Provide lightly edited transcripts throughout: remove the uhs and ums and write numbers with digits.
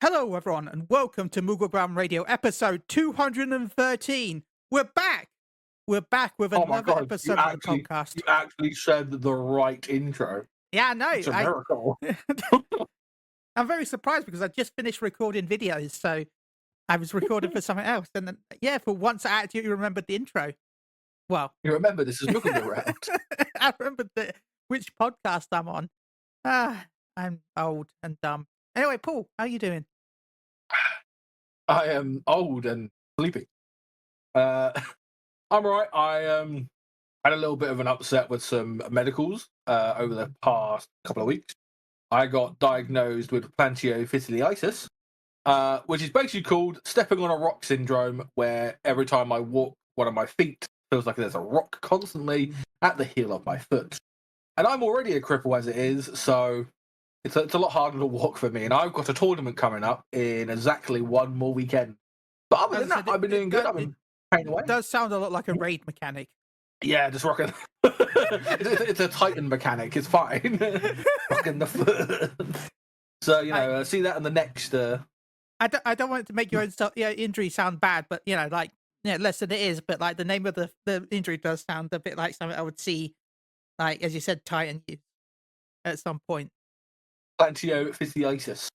Hello, everyone, and welcome to Moogle Radio, episode 213. We're back. We're back with Oh my another God, episode of the podcast. you actually said the right intro. Yeah, I know. It's a miracle. I'm very surprised because I just finished recording videos, so I was recording for something else. And then, yeah, for once I actually remembered the intro. Well, You remember this is Moogle Around. I remembered which podcast I'm on. I'm old and dumb. Anyway, Paul, how are you doing? I am old and sleepy. I'm alright. I had a little bit of an upset with some medicals over the past couple of weeks. I got diagnosed with plantiofasciitis, which is basically called stepping on a rock syndrome, where every time I walk, one of my feet feels like there's a rock constantly at the heel of my foot. And I'm already a cripple as it is, so it's a lot harder to walk for me. And I've got a tournament coming up in exactly one more weekend. But other than that, I've been doing good. I've been paying away. It does sound a lot like a raid mechanic. Yeah, just rocking. It's a Titan mechanic. It's fine. Rocking the foot. So, see that in the next... I don't want it to make your own injury sound bad, but, less than it is. But, the name of the injury does sound a bit like something I would see, as you said, Titan use at some point. Plantiofasciitis.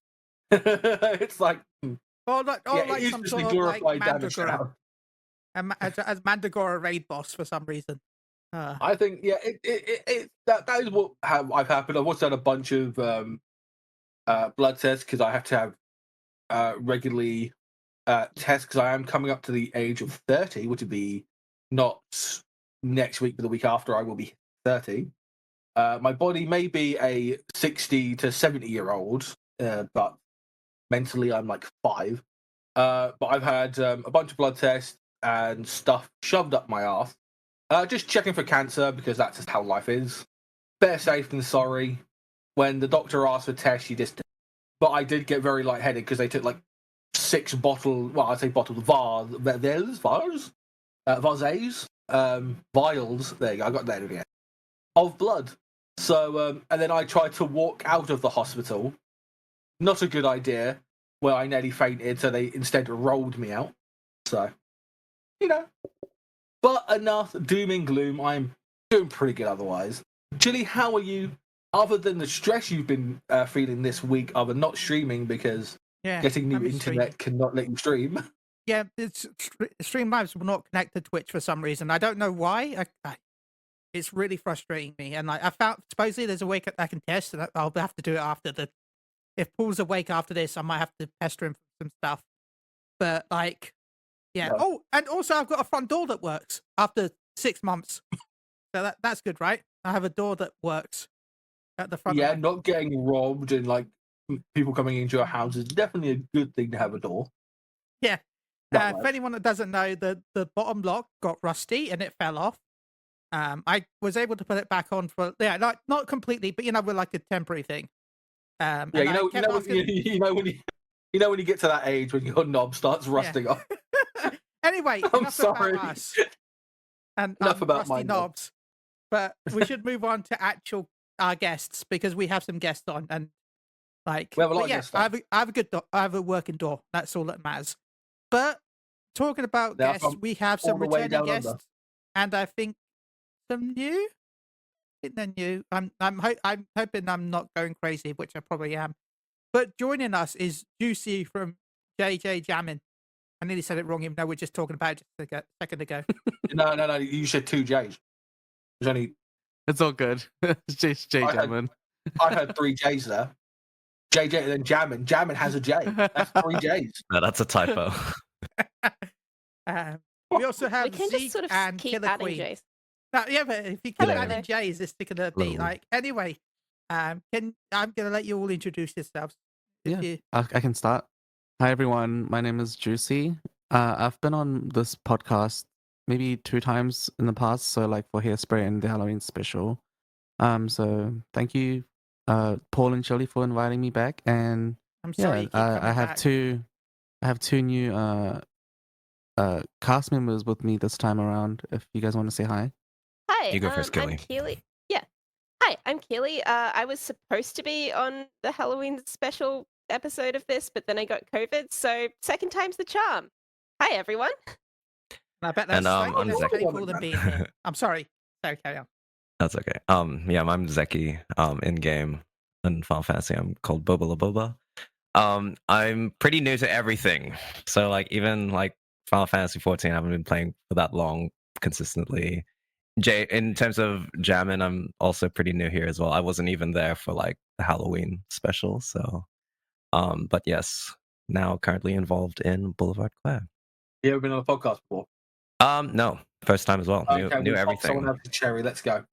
It's like... like some sort of Mandragora. As Mandragora raid boss for some reason. I think, that is what I've happened. I've also done a bunch of blood tests because I have to have regularly tests because I am coming up to the age of 30, which would be not next week, but the week after I will be 30. My body may be a 60 to 70-year-old, but mentally I'm like 5. But I've had a bunch of blood tests and stuff shoved up my arse. Just checking for cancer because that's just how life is. Better safe than sorry. When the doctor asked for tests, she just... But I did get very lightheaded because they took like 6 bottles, vials, there you go, I got that again, of blood. So, and then I tried to walk out of the hospital. Not a good idea, where I nearly fainted, so they instead rolled me out. So, But enough doom and gloom, I'm doing pretty good otherwise. Chille, how are you, other than the stress you've been feeling this week of not streaming because getting new internet cannot let you stream? Yeah, Streamlabs will not connect to Twitch for some reason. I don't know why. It's really frustrating me. And I found, supposedly there's a way I can test, and I'll have to do it after if Paul's awake after this, I might have to pester him for some stuff. But yeah. No. Oh, and also I've got a front door that works after 6 months. So that's good, right? I have a door that works at the front. Yeah, not getting robbed and people coming into your house is definitely a good thing to have a door. Yeah. If anyone that doesn't know, the bottom lock got rusty and it fell off. I was able to put it back on for not completely, but with like a temporary thing. When you get to that age when your knob starts rusting off. Anyway, I'm sorry. About us and enough about rusty my knobs. But we should move on to our guests because we have some guests on and we have a lot of guests. I have a working door. That's all that matters. But talking about guests, we have some returning guests, and I think some new. I think they're new. I'm hoping I'm not going crazy, which I probably am. But joining us is Juicy from J Jamin. I nearly said it wrong, even though we're just talking about it just a second ago. No. You said 2 J's. There's only. It's all good. It's just J Jamin. I heard 3 J's there. JJ and then Jamin. Jamin has a J. That's 3 J's. No, that's a typo. We also have Zeke just sort of and keep Killer adding Queen. J's. But if you keep adding J's, it's going to be anyway. I'm going to let you all introduce yourselves. Yeah, I can start. Hi everyone, my name is Juicy. I've been on this podcast maybe 2 times in the past, so for Hairspray and the Halloween special. So thank you, Paul and Chille, for inviting me back. And I'm sorry. I have back. 2 new cast members with me this time around. If you guys want to say hi. Hi, you go first, Kelly. I'm Keely. Yeah. Hi, I'm Keely. I was supposed to be on the Halloween special episode of this, but then I got COVID, so second time's the charm. Hi, everyone. I bet that's I'm less Zeki. painful than being here. I'm sorry. Sorry, carry on. That's okay. Yeah, I'm Zeki. In game in Final Fantasy, I'm called Boba La Boba. I'm pretty new to everything, so like even like Final Fantasy 14, I haven't been playing for that long consistently. In terms of Jamin, I'm also pretty new here as well. I wasn't even there for like the Halloween special, so but yes, now currently involved in Boulevard Kweh. You ever been on a podcast before? No, first time as well. Okay, Knew we'll everything. someone else's cherry. Let's go.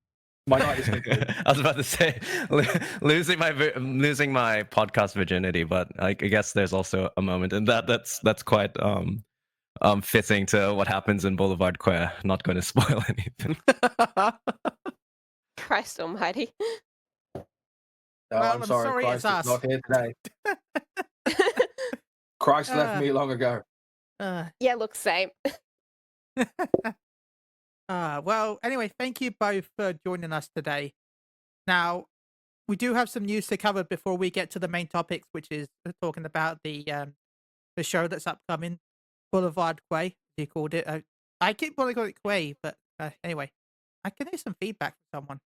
My night is complete. I was about to say losing my podcast virginity, but I guess there's also a moment in that's quite fitting to what happens in Boulevard Kweh. Not going to spoil anything. Christ almighty. No, Well, I'm I'm sorry, sorry, Christ it's is us. not here today. Christ left me long ago. Yeah, look, same. Well, anyway, thank you both for joining us today. Now, we do have some news to cover before we get to the main topics, which is talking about the show that's upcoming, Boulevard Kweh, you called it. I keep wanting to call it Kweh, but anyway, I can hear some feedback from someone.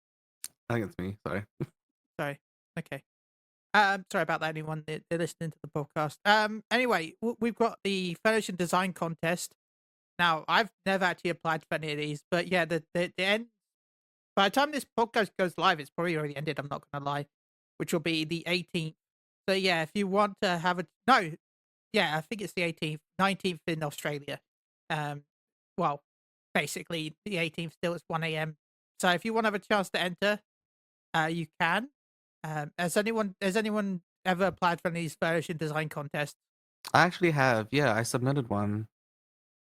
I think it's me. Sorry. Sorry. Okay. Sorry about that, anyone they're listening to the podcast. Anyway, we've got the furniture and design contest. Now, I've never actually applied for any of these, but yeah, the end. By the time this podcast goes live, it's probably already ended. I'm not going to lie, which will be the 18th. So yeah, if you want to have I think it's the 18th, 19th in Australia. Well, basically the 18th still it's 1 a.m. So if you want to have a chance to enter, you can. Has anyone ever applied for any of these furniture and design contests? I actually have. Yeah, I submitted one.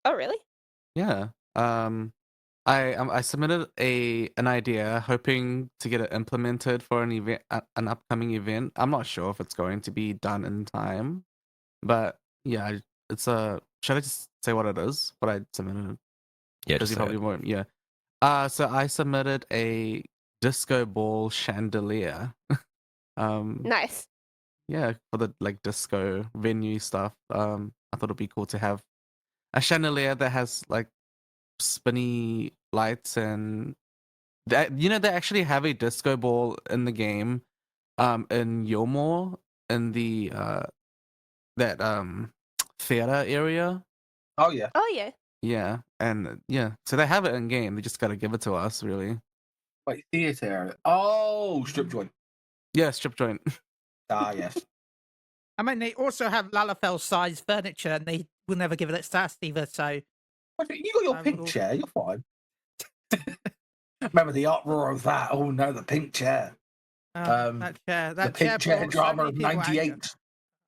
Oh, really? Yeah. I submitted an idea, hoping to get it implemented for an event, an upcoming event. I'm not sure if it's going to be done in time, but yeah, it's a. Should I just say what it is? What I submitted? Yeah, Because just you say probably it. won't. Yeah. So I submitted a disco ball chandelier. Nice. Yeah, for the like disco venue stuff. I thought it'd be cool to have a chandelier that has like spinny lights and that they actually have a disco ball in the game in Yomor in the that theater area. Oh yeah. Oh, yeah. Yeah, and yeah, so they have it in game. They just got to give it to us, really. Wait, theatre. Oh, strip joint. Yeah, strip joint. Ah, yes. I mean, they also have Lalafell size furniture, and they will never give it its stats either. So You got your pink chair. You're fine. Remember the uproar of that? Oh no, the pink chair. That chair, the pink chair drama of '98.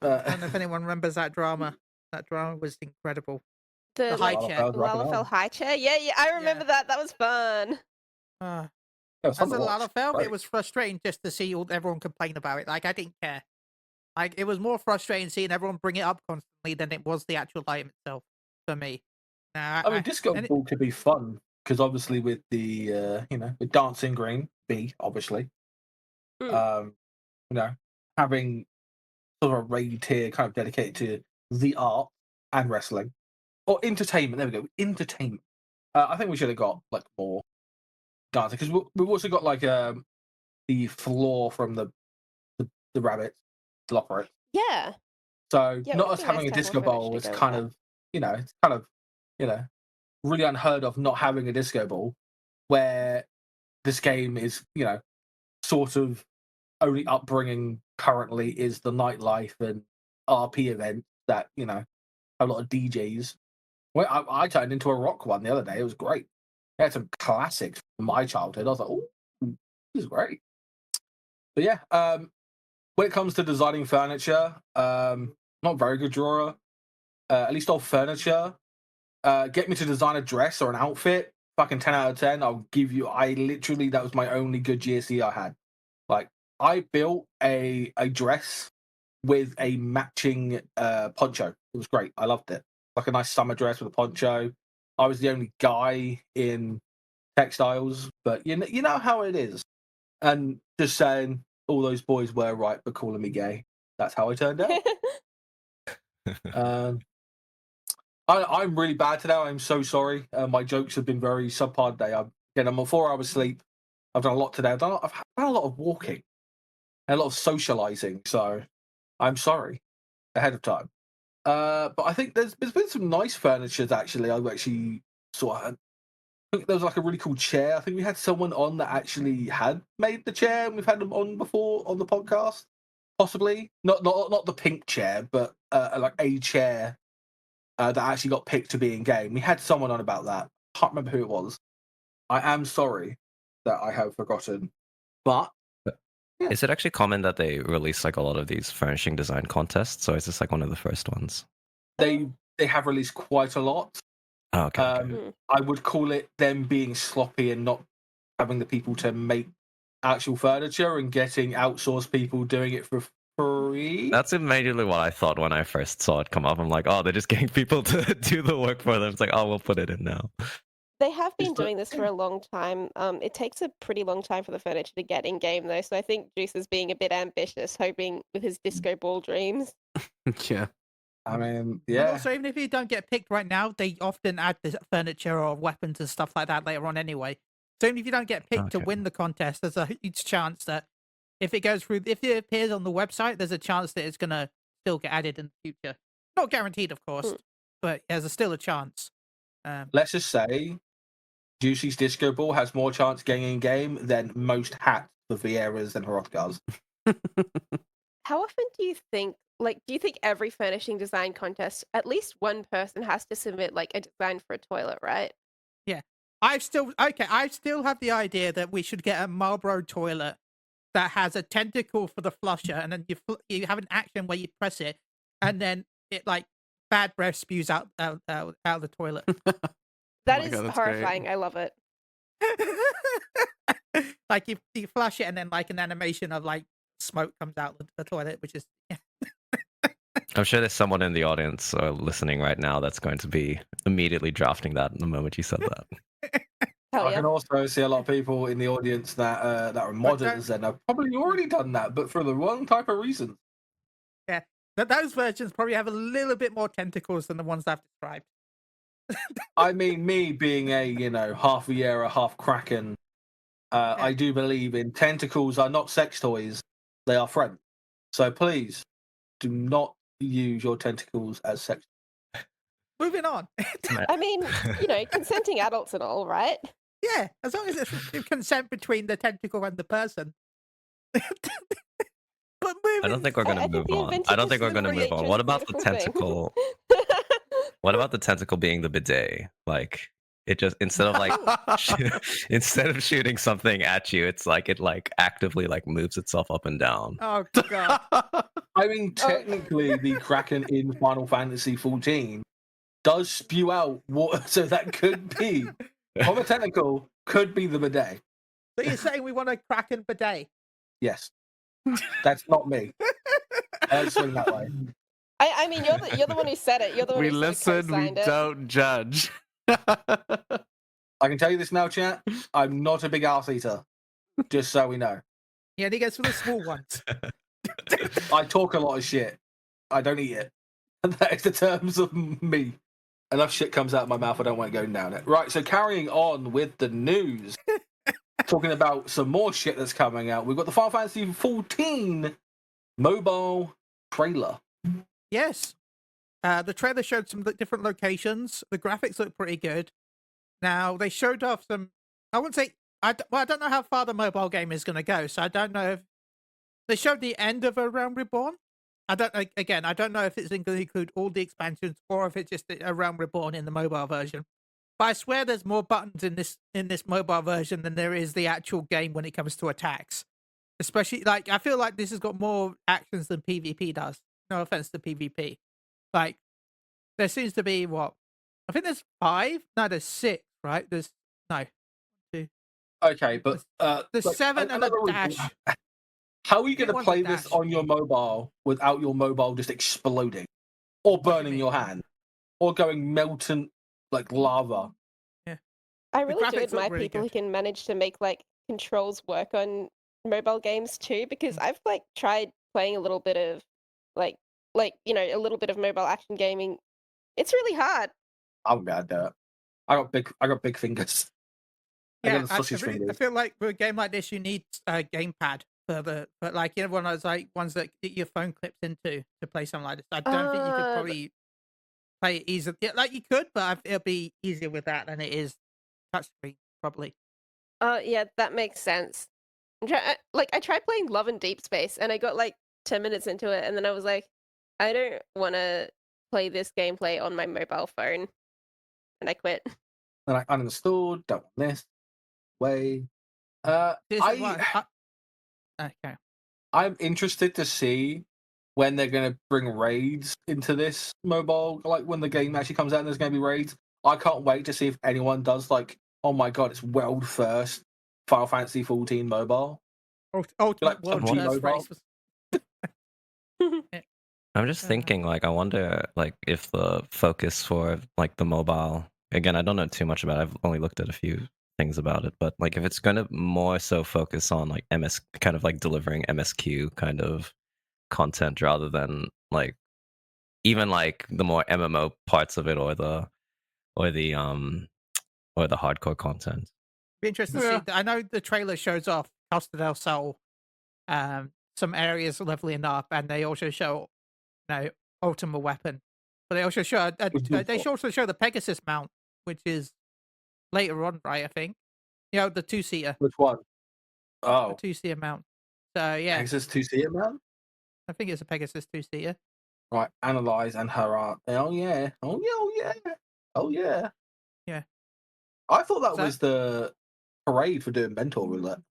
I don't know if anyone remembers that drama. That drama was incredible. The high chair. Lalafell high chair? Yeah, I remember that. That was fun. As a Lalafell, it was frustrating just to see everyone complain about it. Like, I didn't care. Like, it was more frustrating seeing everyone bring it up constantly than it was the actual item itself for me. I mean, disco ball could be fun because obviously with the with dancing green obviously, having sort of a raid tier kind of dedicated to the art and wrestling or entertainment. There we go, entertainment. I think we should have got like more dancing because we've also got like the floor from the rabbits to offer it. Yeah. So not us having a disco ball is kind of really unheard of. Not having a disco ball, where this game is sort of only upbringing currently is the nightlife and RP events that a lot of DJs. Well, I turned into a rock one the other day. It was great. They had some classics from my childhood. I was like, oh, this is great. But yeah, when it comes to designing furniture, not a very good drawer. At least old furniture. Get me to design a dress or an outfit. Fucking 10 out of 10. I'll give you. That was my only good GSE I had. Like, I built a dress with a matching poncho. It was great. I loved it. Like a nice summer dress with a poncho. I was the only guy in textiles, but you know how it is. And just saying, all those boys were right, but calling me gay. that's how I turned out. I'm really bad today. I'm so sorry. My jokes have been very subpar today. I'm on 4 hours sleep. I've done a lot today. I've done a lot of walking and a lot of socializing. So I'm sorry ahead of time. But I think there's been some nice furnitures actually. I've actually saw. I think there was like a really cool chair. I think we had someone on that actually had made the chair, and we've had them on before on the podcast. Possibly not the pink chair, but like a chair that actually got picked to be in game. We had someone on about that. Can't remember who it was. I am sorry that I have forgotten. But yeah. Is it actually common that they release like a lot of these furnishing design contests, or is this like one of the first ones? They have released quite a lot. Oh, okay. I would call it them being sloppy and not having the people to make actual furniture and getting outsourced people doing it for free. That's immediately what I thought when I first saw it come up. I'm like, oh, they're just getting people to do the work for them. It's like, oh, we'll put it in now. They have been doing this for a long time. It takes a pretty long time for the furniture to get in game, though. So I think Juice is being a bit ambitious, hoping with his disco ball dreams. Yeah. I mean, And yeah. also, even if you don't get picked right now, they often add the furniture or weapons and stuff like that later on anyway. So even if you don't get picked to win the contest, there's a huge chance that if it goes through, if it appears on the website, there's a chance that it's going to still get added in the future. Not guaranteed, of course, but there's still a chance. Let's just say Juicy's disco ball has more chance getting in game than most hats for Vieiras and Hrothgar's. How often do you think, do you think every furnishing design contest, at least one person has to submit like a design for a toilet, right? Yeah. I still have the idea that we should get a Marlboro toilet that has a tentacle for the flusher, and then you have an action where you press it, and then it like bad breath spews out of the toilet. That is horrifying. Great. I love it. Like you flush it, and then like an animation of like smoke comes out the toilet, which is. I'm sure there's someone in the audience listening right now that's going to be immediately drafting that the moment you said that. I can also see a lot of people in the audience that are modders and have probably already done that, but for the wrong type of reason. Yeah, those versions probably have a little bit more tentacles than the ones I've described. I mean, me being a half Viera, half Kraken, I do believe in tentacles are not sex toys; they are friends. So please, do not use your tentacles as sex. Moving on. I mean, consenting adults and all, right? Yeah, as long as it's consent between the tentacle and the person. But I don't think we're going to move on. I don't think we're going to move on. What about the tentacle? What about the tentacle being the bidet? Like, it just instead of shooting something at you, it's like it like actively like moves itself up and down. Oh god! I mean, technically, the Kraken in Final Fantasy XIV does spew out water, so that could be from a tentacle. Could be the bidet. So you're saying we want a Kraken bidet? Yes, that's not me. I don't swing that way. I mean, you're the one who said it. You're the one we who listen, we don't judge. I can tell you this now, chat. I'm not a big arse eater. Just so we know. Yeah, he goes for the small ones. I talk a lot of shit. I don't eat it. And that is the terms of me. Enough shit comes out of my mouth. I don't want it going down it. Right, so carrying on with the news. Talking about some more shit that's coming out. We've got the Final Fantasy XIV mobile trailer. Yes. The trailer showed some different locations. The graphics look pretty good. Now, they showed off some... I wouldn't say... I don't know how far the mobile game is going to go, so I don't know if... They showed the end of A Realm Reborn. I don't know if it's going to include all the expansions or if it's just A Realm Reborn in the mobile version. But I swear there's more buttons in this mobile version than there is the actual game when it comes to attacks. Especially, I feel like this has got more actions than PvP does. No offense to PvP. There seems to be, I think there's 5? No, there's 6, right? There's 2. Okay, but... there's 7 and a dash. How are you going to play this on your mobile without your mobile just exploding? Or burning your hand? Or going melting like lava? Yeah. I really do admire people who can manage to make controls work on mobile games too, because I've tried playing a little bit of like a little bit of mobile action gaming. It's really hard. I'm bad at it. I got big fingers. I got the sausage fingers. I feel like for a game like this, you need a gamepad but like one of those like ones that your phone clips into to play something like this. I don't think you could probably play it easily. Yeah, like you could, but it'll be easier with that than it is touchscreen, probably. Yeah, that makes sense. I tried playing Love and Deep Space, and I got like 10 minutes into it, and then I was like, I don't want to play this gameplay on my mobile phone, and I quit. And I uninstalled, don't want this way. Okay. I'm interested to see when they're going to bring raids into this mobile, like when the game actually comes out and there's going to be raids. I can't wait to see if anyone does like, oh my god, it's world first Final Fantasy 14 mobile. Ultimate world first race. I'm just thinking, like, I wonder, like, if the focus for like the mobile. Again, I don't know too much about it. I've only looked at a few things about it, but like, if it's going to more so focus on like kind of like delivering MSQ kind of content rather than like even like the more MMO parts of it or the hardcore content. Be interested to see. I know the trailer shows off Costa del Sol, some areas leveling up, and they also show Ultima Weapon, but they also show they also show the Pegasus mount, which is later on, right? I think the 2-seater. Which one? Oh, the 2-seater mount. So yeah, Pegasus 2-seater mount. I think it's a Pegasus 2-seater. Right, analyze and her art. Oh yeah. Yeah. I thought that was the parade for doing mentor roulette.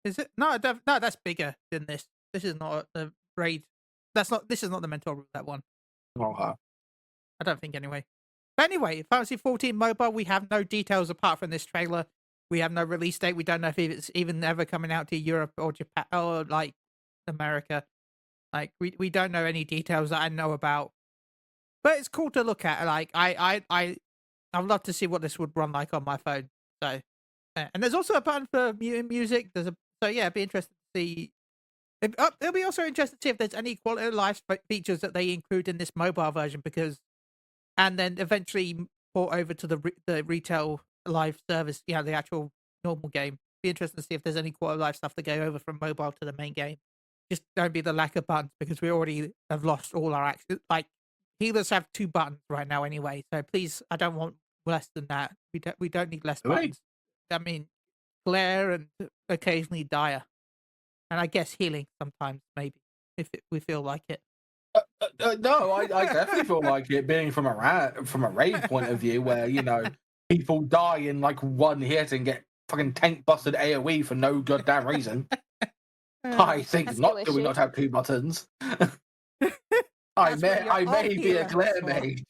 Is it? No, that's bigger than this. This is not the raid. This is not the mentor roulette one. Okay. I don't think anyway. But anyway, Fantasy 14 Mobile, we have no details apart from this trailer. We have no release date. We don't know if it's even ever coming out to Europe or Japan or like America. Like we don't know any details that I know about. But it's cool to look at. Like I'd love to see what this would run like on my phone. So and there's also a button for music. So yeah, it'd be interesting to see. It'll be also interesting to see if there's any quality of life features that they include in this mobile version, and then eventually port over to the retail live service. The actual normal game. Be interesting to see if there's any quality of life stuff to go over from mobile to the main game. Just don't be the lack of buttons, because we already have lost all our action. Like healers have 2 buttons right now anyway. So please, I don't want less than that. We don't need less buttons. I mean, glare and occasionally dire. And I guess healing sometimes, maybe, if we feel like it. No, I definitely feel like it, being from a raid point of view, where people die in like one hit and get fucking tank busted AOE for no goddamn reason. I think not. Do we not have 2 buttons? I may be a glare mage.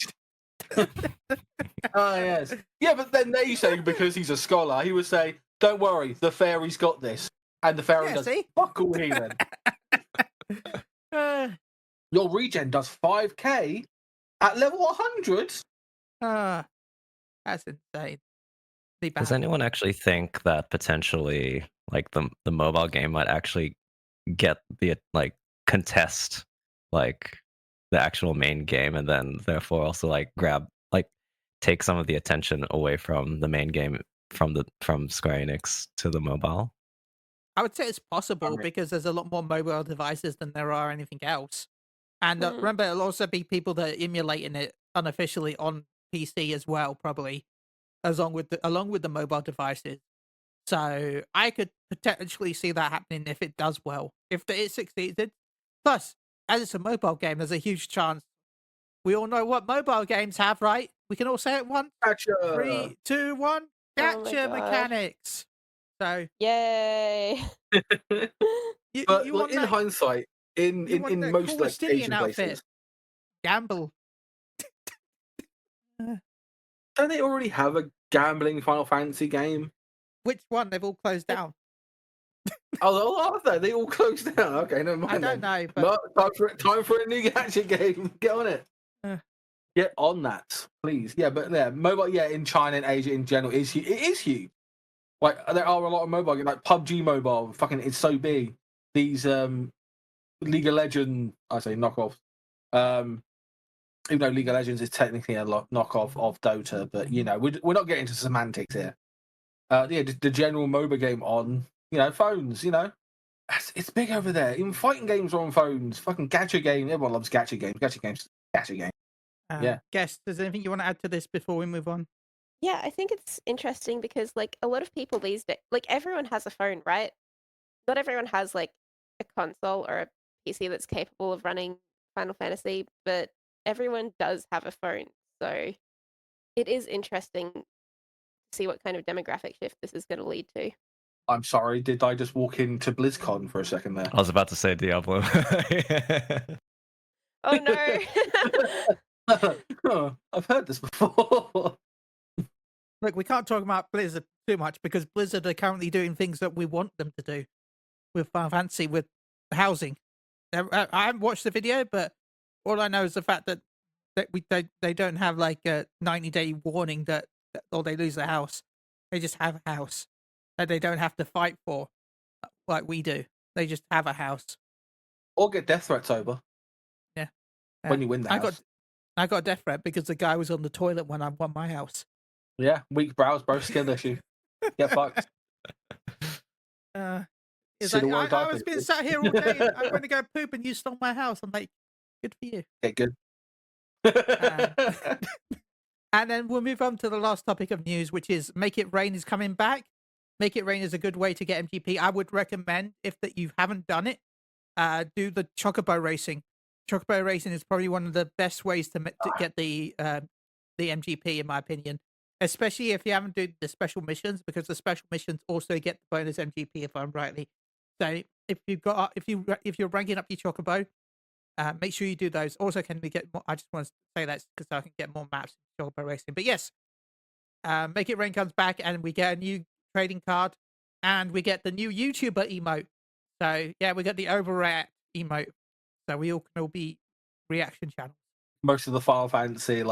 Oh yes, yeah, but then they say, because he's a scholar, he would say, "Don't worry, the fairy's got this." And the fairy does fuck all healing. Your regen does 5k at level 100. That's insane. Does anyone actually think that potentially, like the mobile game might actually get the contest like the actual main game, and then therefore also take some of the attention away from the main game from Square Enix to the mobile? I would say it's possible, because there's a lot more mobile devices than there are anything else. And remember, there'll also be people that are emulating it unofficially on PC as well, probably, along with the mobile devices. So I could potentially see that happening if it does well, if it succeeded. Plus, as it's a mobile game, there's a huge chance. We all know what mobile games have, right? We can all say it once. Gotcha. 3, 2, 1. Gotcha mechanics. So yay! But in hindsight, in most cool like Asian places, gamble. Don't they already have a gambling Final Fantasy game? Which one? They've all closed down. Oh, are they? They all closed down. Okay, never mind. I don't know. But... time for a new gacha game. Get on it. Get on that, please. Yeah, but mobile. Yeah, in China and Asia in general, it is huge. Like there are a lot of mobile games, like PUBG Mobile. Fucking, it's so big. These League of Legends, I say knockoffs. Even though League of Legends is technically a knockoff of Dota, but we're not getting into semantics here. The general MOBA game on phones. It's big over there. Even fighting games are on phones. Fucking gacha game. Everyone loves gacha games. Gacha game. Yeah. Guess, does anything you want to add to this before we move on? Yeah, I think it's interesting because like a lot of people these days, like everyone has a phone, right? Not everyone has like a console or a PC that's capable of running Final Fantasy, but everyone does have a phone. So it is interesting to see what kind of demographic shift this is going to lead to. I'm sorry, did I just walk into BlizzCon for a second there? I was about to say Diablo. Oh no. I've heard this before. Look, we can't talk about Blizzard too much because Blizzard are currently doing things that we want them to do with Final Fantasy, with housing. I haven't watched the video, but all I know is the fact that they don't have like a 90-day warning that or they lose their house. They just have a house that they don't have to fight for like we do. They just have a house. Or get death threats over. Yeah. When you win the house. I got a death threat because the guy was on the toilet when I won my house. Yeah, weak brows, bro. Skill issue. Get fucked. It's like, I was being sat here all day. I'm going to go poop and you stole my house. I'm like, good for you. Okay, good. And then we'll move on to the last topic of news, which is Make It Rain is coming back. Make It Rain is a good way to get MGP. I would recommend, if that you haven't done it, do the Chocobo racing. Chocobo racing is probably one of the best ways to get the MGP, in my opinion. Especially if you haven't done the special missions, because the special missions also get the bonus MGP, if I'm rightly. So if you're ranking up your Chocobo, make sure you do those. Also, can we get more? I just want to say that because I can get more maps in Chocobo racing. But yes, Make It Rain comes back, and we get a new trading card, and we get the new YouTuber emote. So yeah, we got the overreact emote. So we all can be reaction channels. Most of the Final Fantasy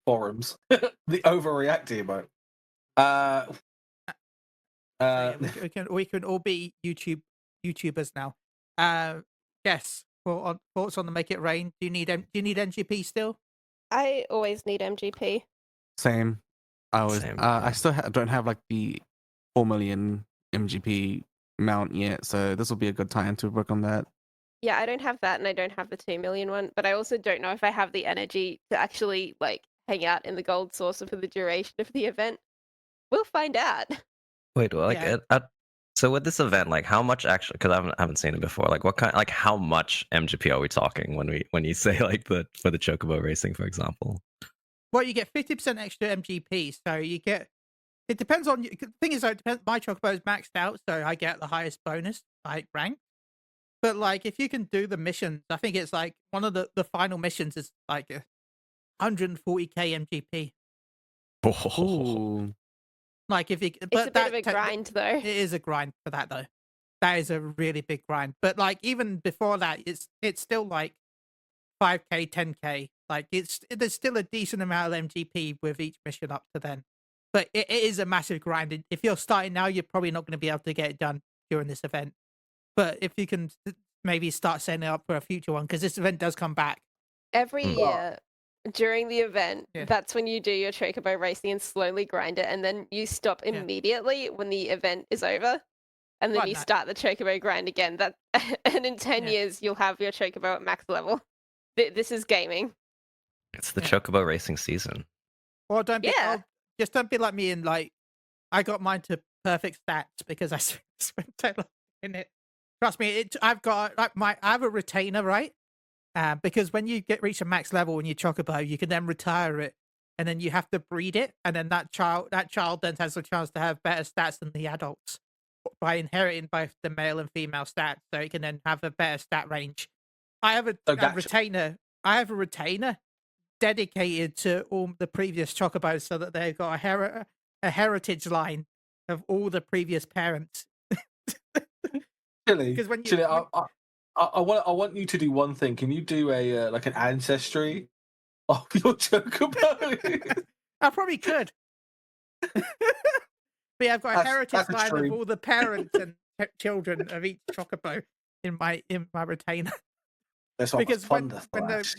forums, the overreact emote. We can all be YouTubers now. Yes. Well, thoughts on the Make It Rain? Do you need MGP still? I always need MGP. Same. Same. I still don't have the 4 million MGP mount yet, so this will be a good time to work on that. Yeah, I don't have that, and I don't have the 2 million one, but I also don't know if I have the energy to actually hang out in the gold saucer for the duration of the event. We'll find out. Wait, so with this event, how much actually? Because I haven't seen it before. What kind? How much MGP are we talking when you say for the Chocobo racing, for example? Well, you get 50% extra MGP, so you get. It depends on. The thing is, though, it depends. My Chocobo is maxed out, so I get the highest bonus rank. But if you can do the missions, I think it's one of the final missions is 140k MGP. Ooh. If you, it's a bit of a grind, though. It is a grind for that, though. That is a really big grind. But even before that, it's still 5k, 10k. There's still a decent amount of MGP with each mission up to then. But it is a massive grind. If you're starting now, you're probably not going to be able to get it done during this event. But if you can maybe start setting it up for a future one, because this event does come back. Every year during the event, that's when you do your Chocobo racing and slowly grind it, and then you stop immediately when the event is over, and then you start the Chocobo grind again. And in 10 years, you'll have your Chocobo at max level. This is gaming. It's the Chocobo racing season. Well, just don't be like me and I got mine to perfect stats because I spent so long in it. Trust me, I've got I have a retainer, right? Because when you reach a max level in your Chocobo, you can then retire it, and then you have to breed it, and then that child then has a chance to have better stats than the adults by inheriting both the male and female stats, so it can then have a better stat range. I have a retainer. I have a retainer dedicated to all the previous Chocobos, so that they've got a heritage line of all the previous parents. Chille, I want you to do one thing. Can you do a an ancestry of your Chocobo? I probably could. But yeah, I've got a heritage line of all the parents and children of each Chocobo in my retainer. This one was Thunder Flash,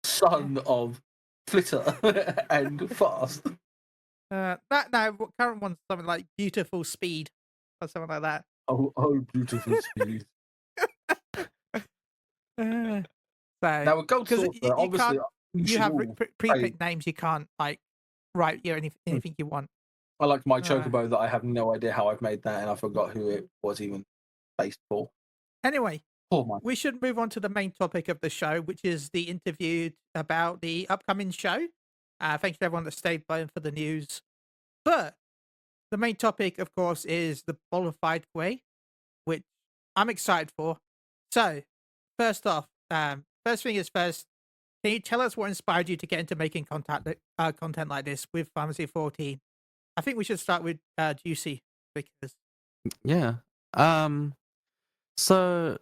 son of Flitter and Fast. What current one's something like Beautiful Speed or something like that. Oh, Beautiful Speed. So, now with Gold Saucer, obviously you have pre-picked names. You can't like write anything you want. I like my Chocobo that I have no idea how I've made that, and I forgot who it was even based for. Anyway, we should move on to the main topic of the show, which is the interview about the upcoming show. Thanks to everyone that stayed by for the news. But the main topic, of course, is the Boulevard Kweh, which I'm excited for. So, first off, first thing is first, can you tell us what inspired you to get into making content like this with Pharmacy 14? I think we should start with Juicy because yeah. So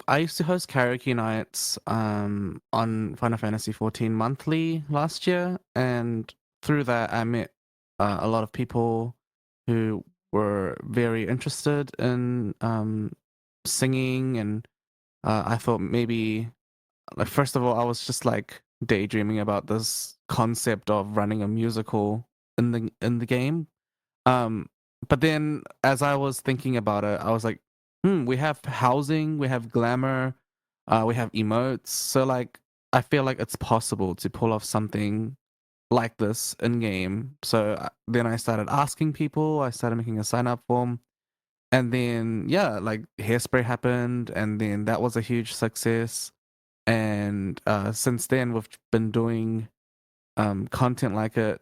I used to host karaoke nights on Final Fantasy 14 monthly last year, and through that I met a lot of people who were very interested in singing, and I thought maybe, like, first of all, I was just like daydreaming about this concept of running a musical in the game. But then as I was thinking about it, I was like, we have housing, we have glamour, we have emotes. So like, I feel like it's possible to pull off something like this in game. So then I started asking people, I started making a sign up form. And then, yeah, like Hairspray happened. And then that was a huge success. And since then, we've been doing content like it,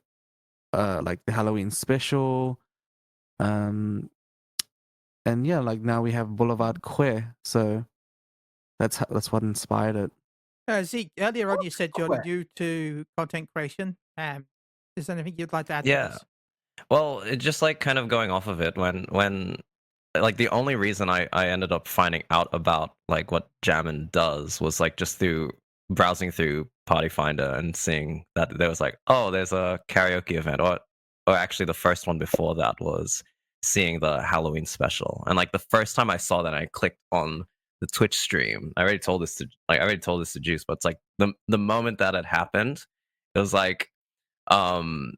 like the Halloween special. And yeah, like now we have Boulevard Kweh, so that's what inspired it. Zeke, earlier on you said you're new to content creation. Is there anything you'd like to add to this? Well, it just like kind of going off of it when like the only reason I ended up finding out about like what Jamin does was like just through browsing through Party Finder and seeing that there was like, oh, there's a karaoke event, or actually the first one before that was seeing the Halloween special. And like the first time I saw that, I clicked on the Twitch stream. I already told this to Juice, but it's like the moment that it happened, it was like it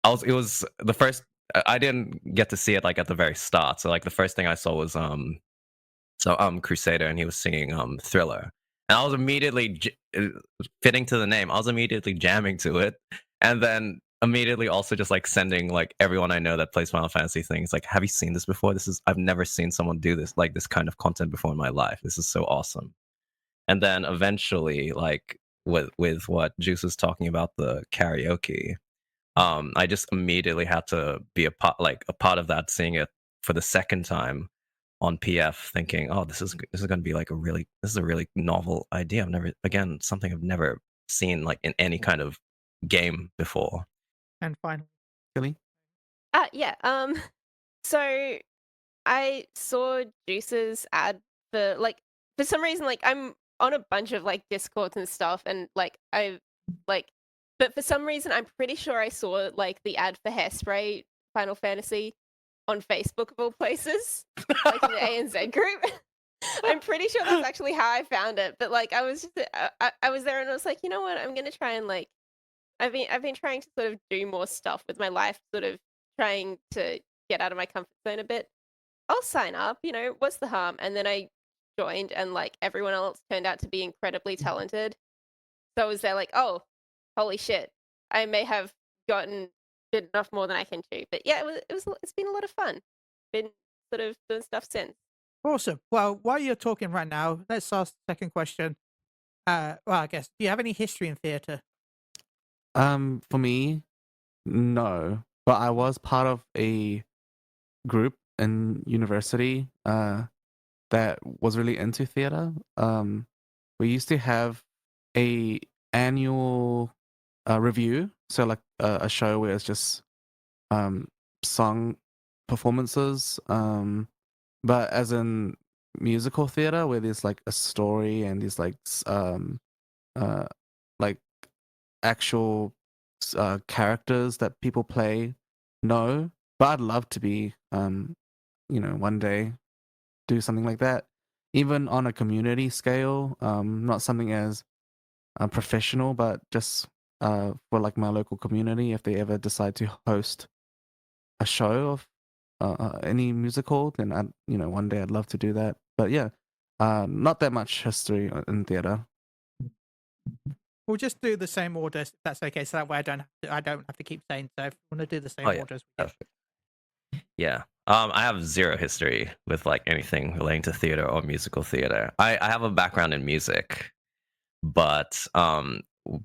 was the first. I didn't get to see it like at the very start. So like the first thing I saw was Crusader, and he was singing Thriller, and I was immediately fitting to the name. I was immediately jamming to it, and then immediately also just like sending like everyone I know that plays Final Fantasy things like, have you seen this before? I've never seen someone do this kind of content before in my life. This is so awesome. And then eventually, like with what Juice was talking about, the karaoke, I just immediately had to be a part of that, seeing it for the second time on PF, thinking, oh, this is going to be like a really novel idea. Something I've never seen like in any kind of game before. And finally, Chille? Yeah. So I saw Juice's ad for some reason, like I'm on a bunch of like Discords and stuff, and like but for some reason I'm pretty sure I saw like the ad for Hairspray Final Fantasy on Facebook of all places, like in the ANZ group. I'm pretty sure that's actually how I found it. But like I was there and I was like, you know what, I'm gonna try and like I've been trying to sort of do more stuff with my life, sort of trying to get out of my comfort zone a bit. I'll sign up, what's the harm? And then I joined, and like everyone else turned out to be incredibly talented. So I was there like, oh, holy shit, I may have gotten good enough more than I can chew. But yeah, it's been a lot of fun. Been sort of doing stuff since. Awesome. Well, while you're talking right now, let's ask the second question. Well, I guess, do you have any history in theatre? For me, no. But I was part of a group in university that was really into theater. We used to have a annual review, so like a show where it's just song performances, but as in musical theater where there's like a story and there's like like actual characters that people play. No, but I'd love to be one day do something like that. even on a community scale, not something as professional, but just for like my local community, if they ever decide to host a show of any musical, then one day I'd love to do that. But yeah, not that much history in theater. We'll just do the same orders if that's okay. So that way I don't have to keep saying so. If you want to do the same orders. Yeah. I have zero history with like anything relating to theater or musical theater. I have a background in music, but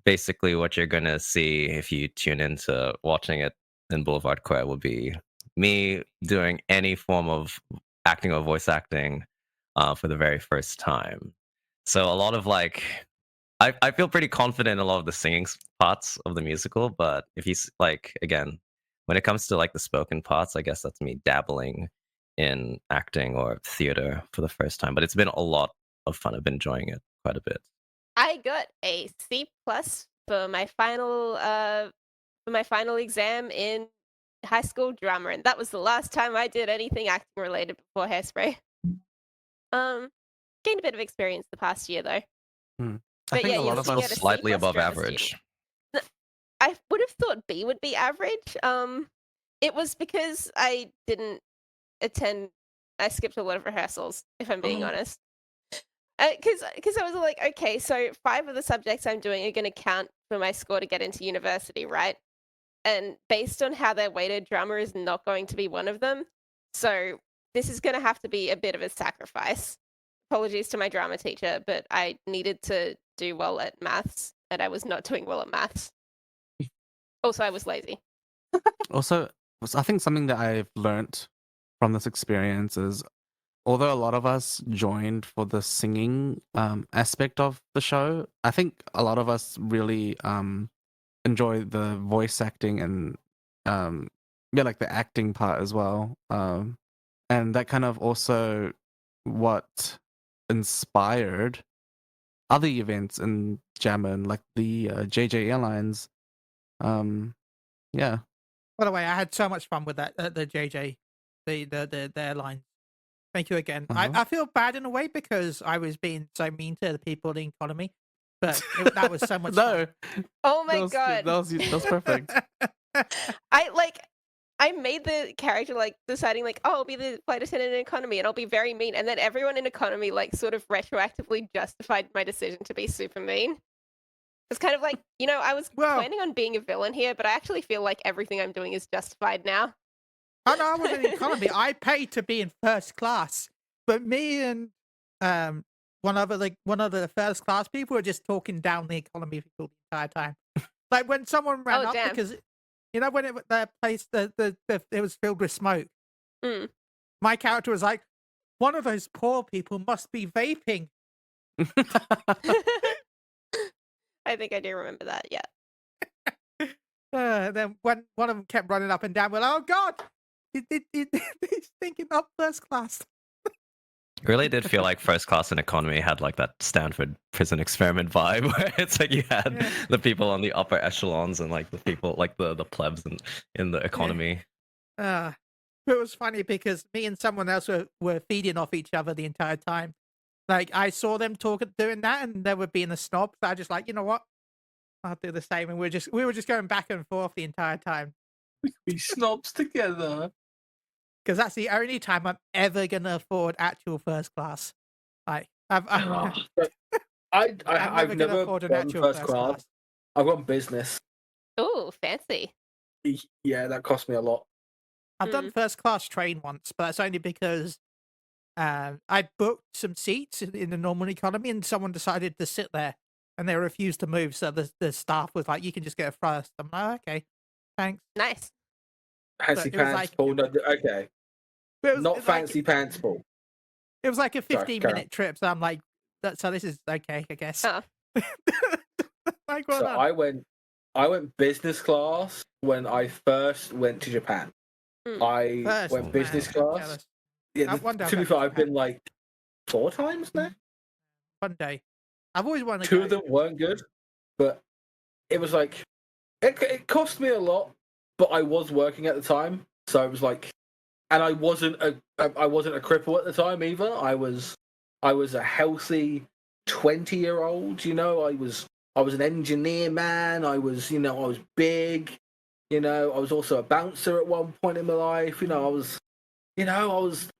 basically what you're gonna see if you tune into watching it in Boulevard Kweh will be me doing any form of acting or voice acting for the very first time. So a lot of like I feel pretty confident in a lot of the singing parts of the musical, but if he's like, again, when it comes to like the spoken parts, I guess that's me dabbling in acting or theater for the first time. But it's been a lot of fun. I've been enjoying it quite a bit. I got a C+ for my final exam in high school drama, and that was the last time I did anything acting related before Hairspray. Gained a bit of experience the past year though. I think a lot of us slightly above average. I would have thought B would be average. It was because I didn't attend. I skipped a lot of rehearsals, if I'm being honest. Because I was like, okay, so 5 of the subjects I'm doing are going to count for my score to get into university, right? And based on how they're weighted, drama is not going to be one of them. So this is going to have to be a bit of a sacrifice. Apologies to my drama teacher, but I needed to do well at maths, and I was not doing well at maths. Also, I was lazy. Also, I think something that I've learned from this experience is, although a lot of us joined for the singing aspect of the show, I think a lot of us really enjoy the voice acting and like the acting part as well. And that kind of also what inspired other events in Jamin, like the JJ Airlines. Yeah. By the way, I had so much fun with that the JJ, the airline. Thank you again. I feel bad in a way because I was being so mean to the people in the economy, but that was so much fun. Oh my god, that was perfect. I made the character like deciding like, oh, I'll be the flight attendant in economy and I'll be very mean, and then everyone in economy like sort of retroactively justified my decision to be super mean. It's kind of like, I was planning on being a villain here, but I actually feel like everything I'm doing is justified now. Oh no, I wasn't in economy. I paid to be in first class, but me and one of the first class people were just talking down the economy people the entire time. Like when someone ran up because when the place it was filled with smoke. My character was like, one of those poor people must be vaping. I think I do remember that. Yeah. Then when one of them kept running up and down, we're like, oh god. He's thinking up first class. It really did feel like first class and economy had like that Stanford prison experiment vibe, where it's like you had the people on the upper echelons and like the people like the plebs in the economy. It was funny because me and someone else were feeding off each other the entire time. Like I saw them doing that, and they were being a snob. So I just like, you know what? I'll do the same, and we were just going back and forth the entire time. We could be snobs together. Because that's the only time I'm ever gonna afford actual first class. Like I've never afford an actual first class. I've got business. Oh, fancy. Yeah, that cost me a lot. I've done first class train once, but that's only because I booked some seats in the normal economy, and someone decided to sit there, and they refused to move. So the staff was like, "You can just get a first." I'm like, "Okay, thanks." Nice. Fancy pants, Paul. No, okay. Not fancy pants, Paul. It was like a 15-minute trip, so I'm like, so this is okay, I guess. So I went business class when I first went to Japan. I went business class. Yeah, to be fair, I've been like 4 times now. One day. I've always wanted to 2 of them weren't good, but it was like, it cost me a lot, but I was working at the time, so it was like, and I wasn't a cripple at the time either. I was I was a healthy 20-year-old. You know, I was an engineer, man. I was big. You know, I was also a bouncer at one point in my life. You know, I was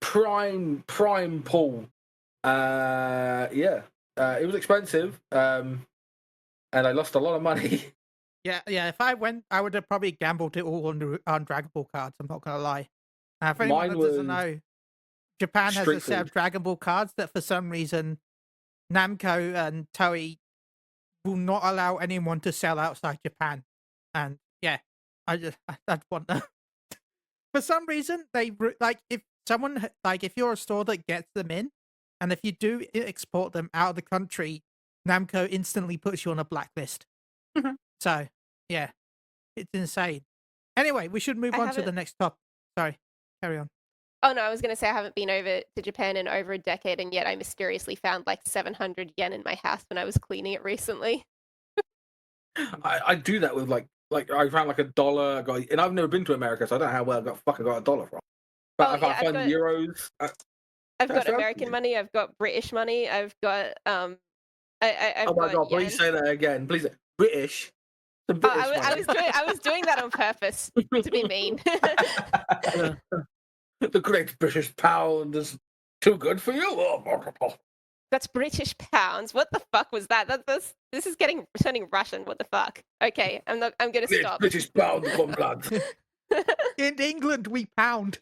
prime Paul. It was expensive, and I lost a lot of money. Yeah. If I went, I would have probably gambled it all on Dragon Ball cards. I'm not gonna lie. If anyone that doesn't know, Japan has a set of Dragon Ball cards that for some reason Namco and Toei will not allow anyone to sell outside Japan. And yeah, I'd want that. For some reason, if you're a store that gets them in, and if you do export them out of the country, Namco instantly puts you on a blacklist. So yeah, it's insane. Anyway, we should move on to the next topic. Sorry, carry on. Oh no, I was going to say I haven't been over to Japan in over a decade, and yet I mysteriously found like 700 yen in my house when I was cleaning it recently. I do that with like I found like $1, and I've never been to America, so I don't know how well I got $1 from. But if I find euros, I've got American money, I've got British money, I've got I've oh my god! yen. Please say that again, please. British. I was doing that on purpose to be mean. The great British pound is too good for you. That's British pounds. What the fuck was that? This is turning Russian. What the fuck? Okay, I'm gonna stop. British pound from blood. In England, we pound.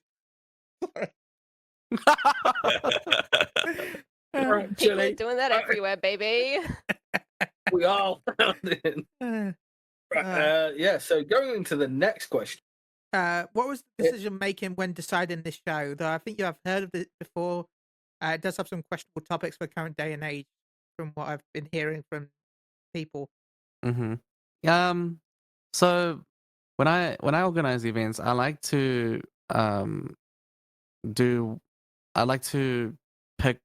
People are doing that everywhere, baby. We all found it. So going into the next question. What was the decision making when deciding this show? Though I think you have heard of it before. It does have some questionable topics for current day and age, from what I've been hearing from people. So when I organize events, I like to pick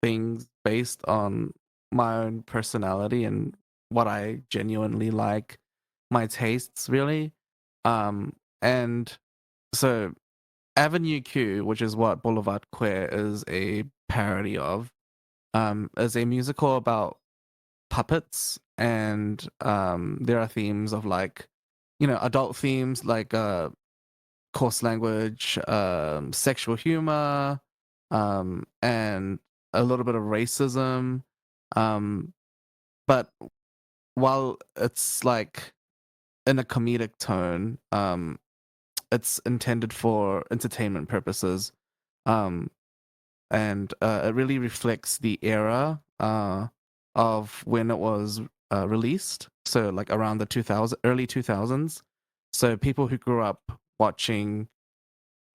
things based on my own personality and what I genuinely like, my tastes really. And so Avenue Q, which is what Boulevard Kweh is a parody of, is a musical about puppets, and there are themes of like, adult themes like coarse language, sexual humor, and a little bit of racism. But while it's like in a comedic tone, it's intended for entertainment purposes, and it really reflects the era of when it was released. So like around the early 2000s. So people who grew up watching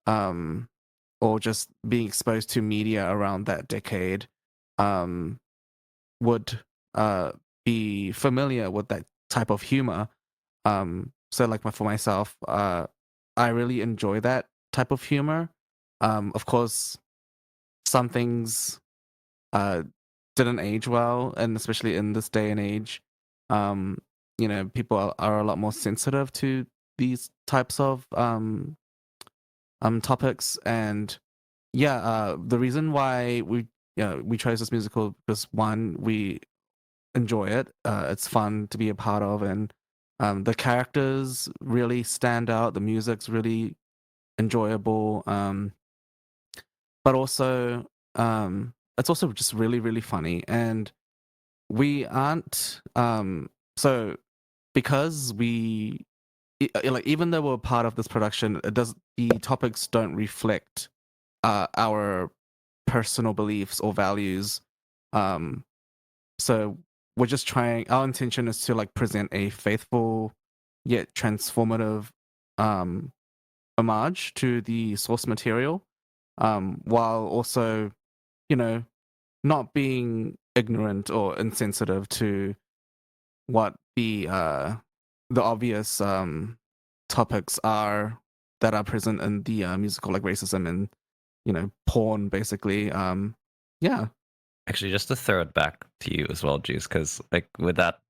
or just being exposed to media around that decade would be familiar with that type of humor. So like for myself, I really enjoy that type of humor. Of course, some things didn't age well, and especially in this day and age, people are a lot more sensitive to these types of topics. And the reason why we chose this musical because one, we enjoy it. It's fun to be a part of, and the characters really stand out. The music's really enjoyable, but also it's also just really, really funny. And we aren't so because we even though we're part of this production, the topics don't reflect our personal beliefs or values. So we're just trying. Our intention is to like present a faithful yet transformative homage to the source material, while also, not being ignorant or insensitive to what the obvious topics are that are present in the musical, like racism and porn, basically. Actually, just to throw it back to you as well, Juice, because like with that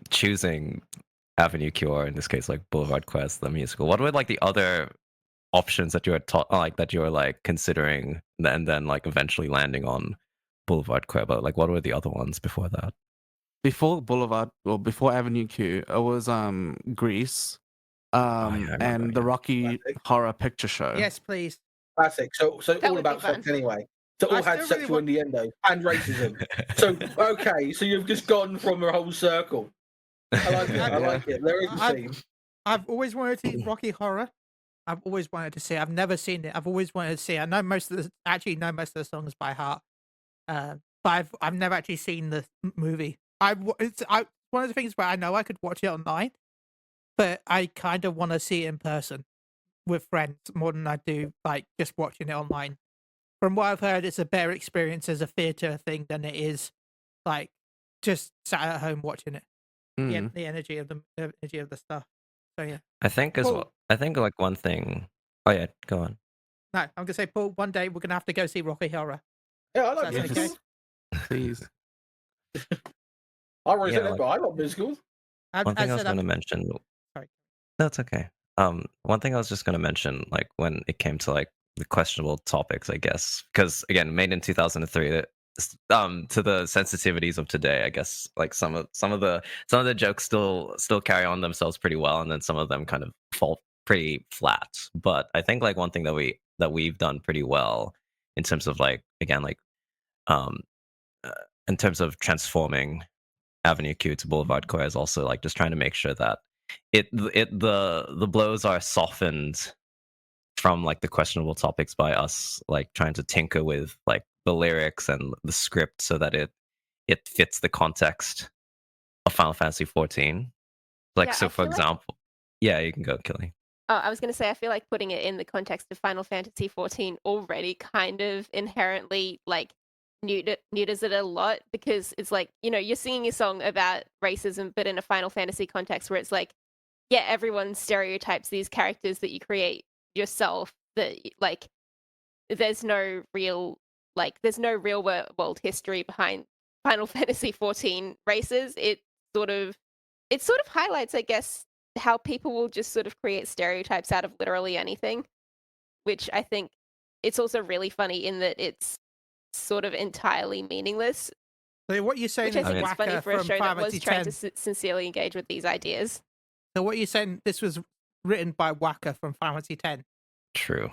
choosing Avenue Q, or in this case like Boulevard Kweh, the musical, what were like the other options that you were considering, and then like eventually landing on Boulevard Kweh, but like, what were the other ones before that? Before Boulevard, or before Avenue Q, it was Grease, and the Rocky Classic. Horror Picture Show. Yes, please. Classic. So That all would be about sex fun. anyway. So all I had still really sexual innuendo and racism. So okay, so you've just gone from a whole circle. I like it. I like it. There is a theme. I've always wanted to see Rocky Horror. I've always wanted to see it. I've never seen it. I've always wanted to see it. I know most of the songs by heart. But I've never actually seen the movie. It's one of the things where I know I could watch it online, but I kind of want to see it in person with friends more than I do like just watching it online. From what I've heard, it's a better experience as a theater thing than it is like just sat at home watching it. The energy of the stuff. So yeah. I think as well. I think like one thing. Oh yeah, go on. No, I'm gonna say, Paul. One day we're gonna have to go see Rocky Horror. Yeah, I like That's musicals. okay. Please. I resent it, but I love musicals. One thing I was going to mention. Sorry. That's okay. One thing I was just going to mention, like when it came to like the questionable topics, I guess, because again, made in 2003. To the sensitivities of today, I guess, like some of the jokes still carry on themselves pretty well, and then some of them kind of fall pretty flat. But I think like one thing that we've done pretty well in terms of like, again, like in terms of transforming Avenue Q to Boulevard Kweh is also like just trying to make sure that the blows are softened from like the questionable topics by us like trying to tinker with like the lyrics and the script so that it fits the context of Final Fantasy 14. Like, Yeah, so for example, yeah, you can go, Killy. Oh, I was going to say, I feel like putting it in the context of Final Fantasy 14 already kind of inherently like neuters it a lot, because it's like, you know, you're singing a song about racism, but in a Final Fantasy context where it's like, yeah, everyone stereotypes these characters that you create yourself, that like there's no real world history behind Final Fantasy 14 races. It sort of highlights, I guess, how people will just sort of create stereotypes out of literally anything, which I think it's also really funny in that it's sort of entirely meaningless. So what you're saying which I is think is funny for a show that was trying to 10. sincerely engage with these ideas. So what you're saying, this was written by Waka from Final Fantasy 10. True.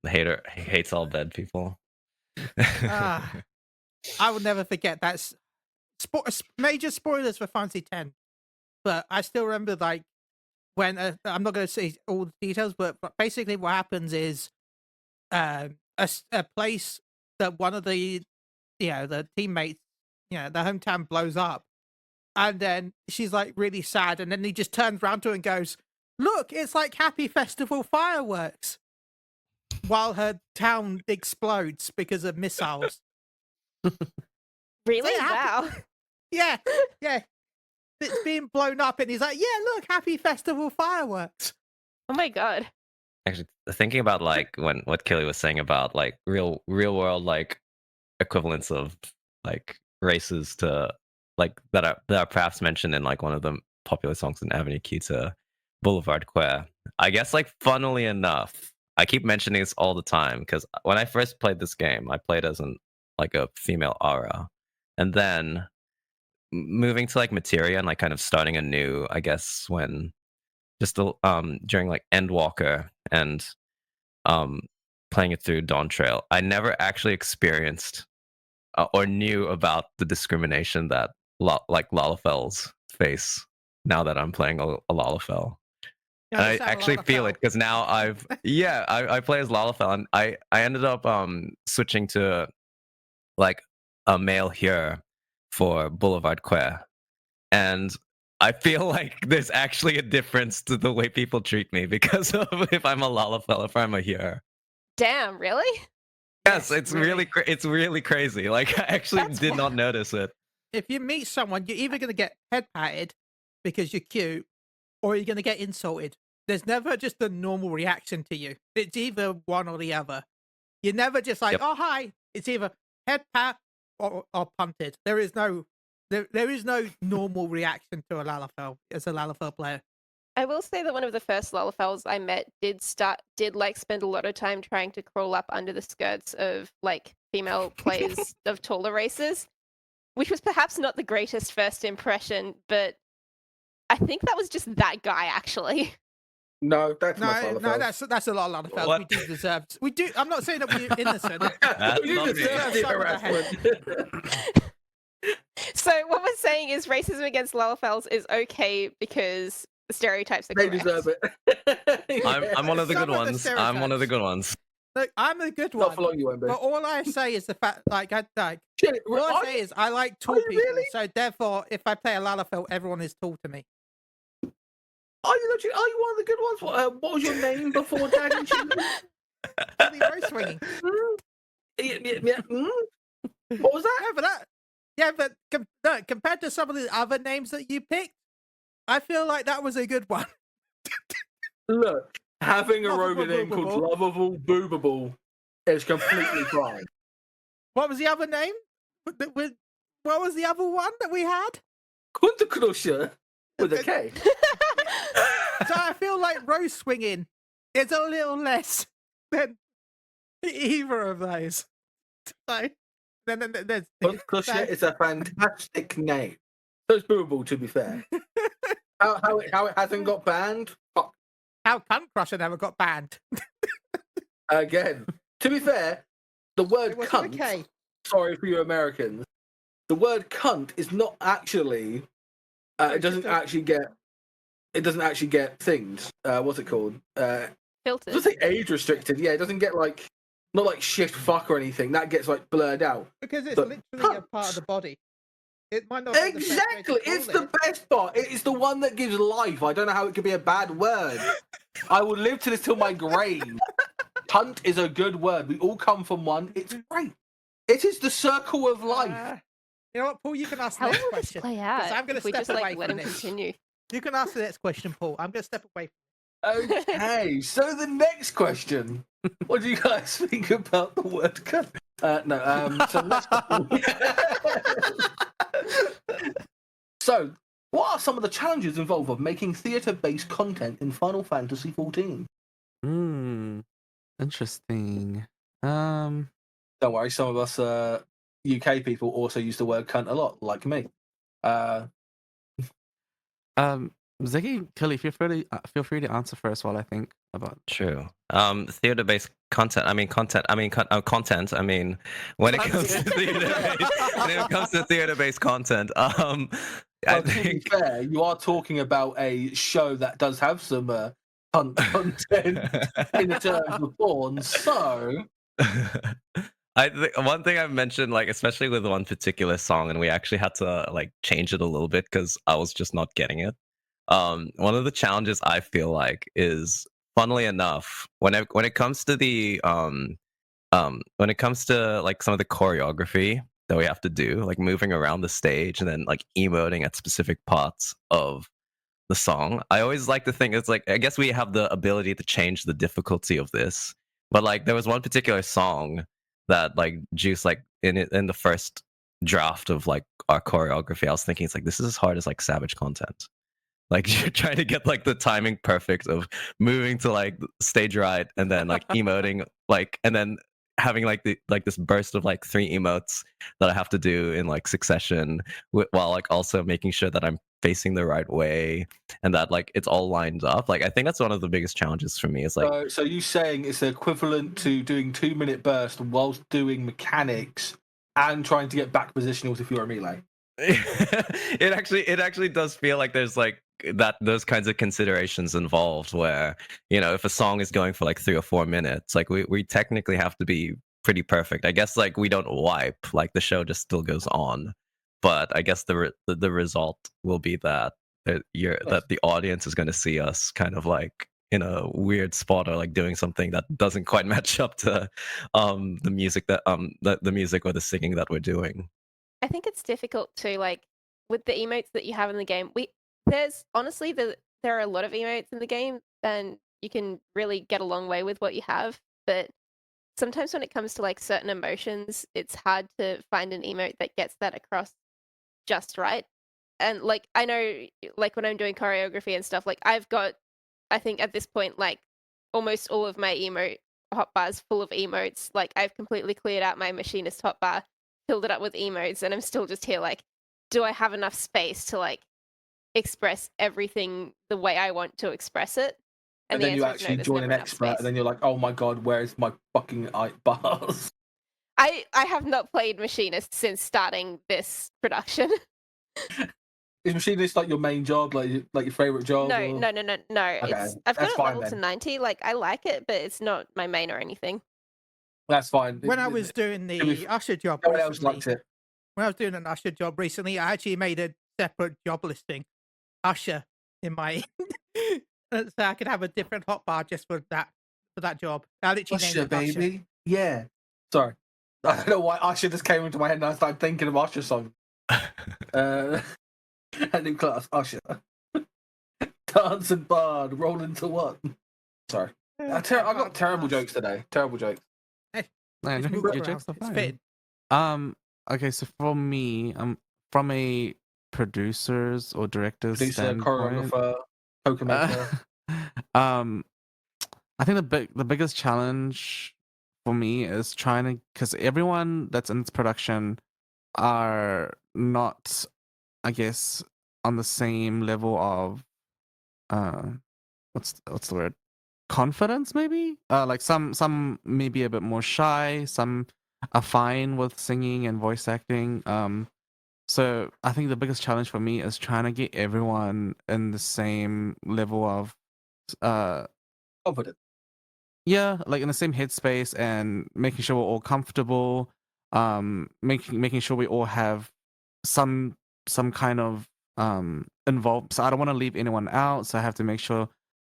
The hater hates all dead people. I will never forget that. Major spoilers for Fantasy 10, but I still remember like when I'm not going to say all the details, but basically what happens is a place that one of the the teammates, the hometown blows up, and then she's like really sad, and then he just turns around to her and goes, "Look, it's like Happy Festival fireworks," while her town explodes because of missiles. Really? So Wow. Yeah. It's being blown up, and he's like, "Yeah, look, Happy Festival fireworks." Oh my god. Actually, thinking about like what Kelly was saying about like real world like equivalents of like races to like that are perhaps mentioned in like one of the popular songs in Avenue Q to Boulevard Kweh. I guess like funnily enough, I keep mentioning this all the time because when I first played this game, I played as like a female aura, and then moving to like materia and like kind of starting anew, I guess, when just during like Endwalker and playing it through Dawn Trail, I never actually experienced or knew about the discrimination that like Lalafels face now that I'm playing a Lalafell. And I actually feel it because now I play as Lalafell, and I ended up switching to like a male here for Boulevard Kweh, and I feel like there's actually a difference to the way people treat me because of if I'm a Lalafell, if I'm a here. Damn, really? Yes, it's really it's really crazy. Like I actually did not notice it. If you meet someone, you're either going to get head patted because you're cute, or you're going to get insulted. There's never just a normal reaction to you. It's either one or the other. You're never just like, "Oh hi." It's either head pat or punted. There is no normal reaction to a Lalafell as a Lalafell player. I will say that one of the first Lalafels I met did like spend a lot of time trying to crawl up under the skirts of like female players of taller races, which was perhaps not the greatest first impression, but I think that was just that guy actually. No, that's my No, that's a lot of Lalafels. What? We do deserve. We do. I'm not saying that we're innocent. You not deserve me. the harassment. So what we're saying is racism against Lalafels is okay because the stereotypes are They correct. deserve it. I'm one of the Some good of the ones. I'm one of the good ones. Look, I'm a good Not one. for long, you won't be. But all I say is the fact, like, Shit, all I are say you- is I like tall are you people. really? So therefore, if I play a Lalafell, everyone is tall to me. Are you one of the good ones? What was your name before Dad and Chille? Really road swinging. Yeah. What was that? Compared to some of the other names that you picked, I feel like that was a good one. Look, having a Lovable Rogan name called Boobable. Lovable Boobable is completely fine. What was the other name? What was the other one that we had? Kunterkrusher with a K. So I feel like road swinging is a little less than either of those. So then there's Kunterkrusher is a fantastic name. So it's Boobable, to be fair. How it hasn't got banned? Fuck. how Cunt Crusher never got banned. Again, to be fair, the word It was cunt. okay. Sorry for you Americans. The word cunt is not actually. It doesn't actually get. It doesn't actually get things. What's it called? It Filters. doesn't say age restricted. Yeah, it doesn't get like not like shit fuck or anything. That gets like blurred out. Because it's But literally a part of the body. It might not be the best way to Exactly. It's call the it. best part. It is the one that gives life. I don't know how it could be a bad word. I will live to this till my grave. Cunt is a good word. We all come from one. It's great. It is the circle of life. You know what, Paul? You can ask the How next will this question. play 'cause out I'm going if to we step just away like let from him this. continue? You can ask the next question, Paul. I'm going to step away. Okay, so the next question. What do you guys think about the word cunt? So next question. So, what are some of the challenges involved of making theatre-based content in Final Fantasy XIV? Interesting. Don't worry, some of us UK people also use the word cunt a lot, like me. Ziggy, Kelly, feel free to answer first while I think about. True. Theater-based content. Content. When it comes to theater-based content, I To be think. fair, you are talking about a show that does have some cunt content in the terms of porn, so. I think one thing I've mentioned, like especially with one particular song, and we actually had to like change it a little bit because I was just not getting it. One of the challenges I feel like is, funnily enough, when it comes to the when it comes to like some of the choreography that we have to do, like moving around the stage and then like emoting at specific parts of the song, I always like to think it's like, I guess we have the ability to change the difficulty of this, but like there was one particular song that like Juice, like in the first draft of like our choreography, I was thinking it's like, this is as hard as like Savage content. Like you're trying to get like the timing perfect of moving to like stage right and then like emoting, like, and then having like this burst of like 3 emotes that I have to do in like succession, while like also making sure that I'm facing the right way and that like it's all lined up. Like I think that's one of the biggest challenges for me. Is like, So you saying it's equivalent to doing 2-minute burst whilst doing mechanics and trying to get back positionals if you're a melee? it actually does feel like there's like those kinds of considerations involved where, you know, if a song is going for like 3 or 4 minutes, like we technically have to be pretty perfect. I guess like we don't wipe, like the show just still goes on, but I guess the result will be that that the audience is going to see us kind of like in a weird spot or like doing something that doesn't quite match up to the music that the music or the singing that we're doing. I think it's difficult to like with the emotes that you have in the game. There's honestly there are a lot of emotes in the game, and you can really get a long way with what you have. But sometimes when it comes to like certain emotions, it's hard to find an emote that gets that across just right. and like I know, like when I'm doing choreography and stuff, like I've got, I think at this point, like almost all of my emote hotbars full of emotes. Like I've completely cleared out my machinist hotbar, filled it up with emotes, and I'm still just here like, do I have enough space to like express everything the way I want to express it? And then you actually join an expert, and then you're like, oh my god, where's my fucking bars? I have not played Machinist since starting this production. Is Machinist like your main job, like your favorite job? No. Okay, I've got it leveled then. to 90. Like I like it, but it's not my main or anything. That's fine. When I was doing the usher job recently, when I was doing an usher job recently, I actually made a separate job listing, usher, in my so I could have a different hotbar just for that job. I literally named it baby. Usher. Yeah. Sorry. I don't know why Usher just came into my head and I started thinking of Usher song. And in class, Usher. Dance and bard, roll into one. Sorry. I got terrible jokes today. Terrible jokes. Your jokes are fine. Okay, so for me, from a producer's or director's standpoint, choreographer, poker maker. I think the biggest challenge for me is trying to, because everyone that's in this production are not, I guess, on the same level of what's the word? Confidence, maybe? Like some may be a bit more shy, some are fine with singing and voice acting. So I think the biggest challenge for me is trying to get everyone in the same level of confidence. Yeah, like in the same headspace and making sure we're all comfortable, making sure we all have some kind of involved. So I don't want to leave anyone out, so I have to make sure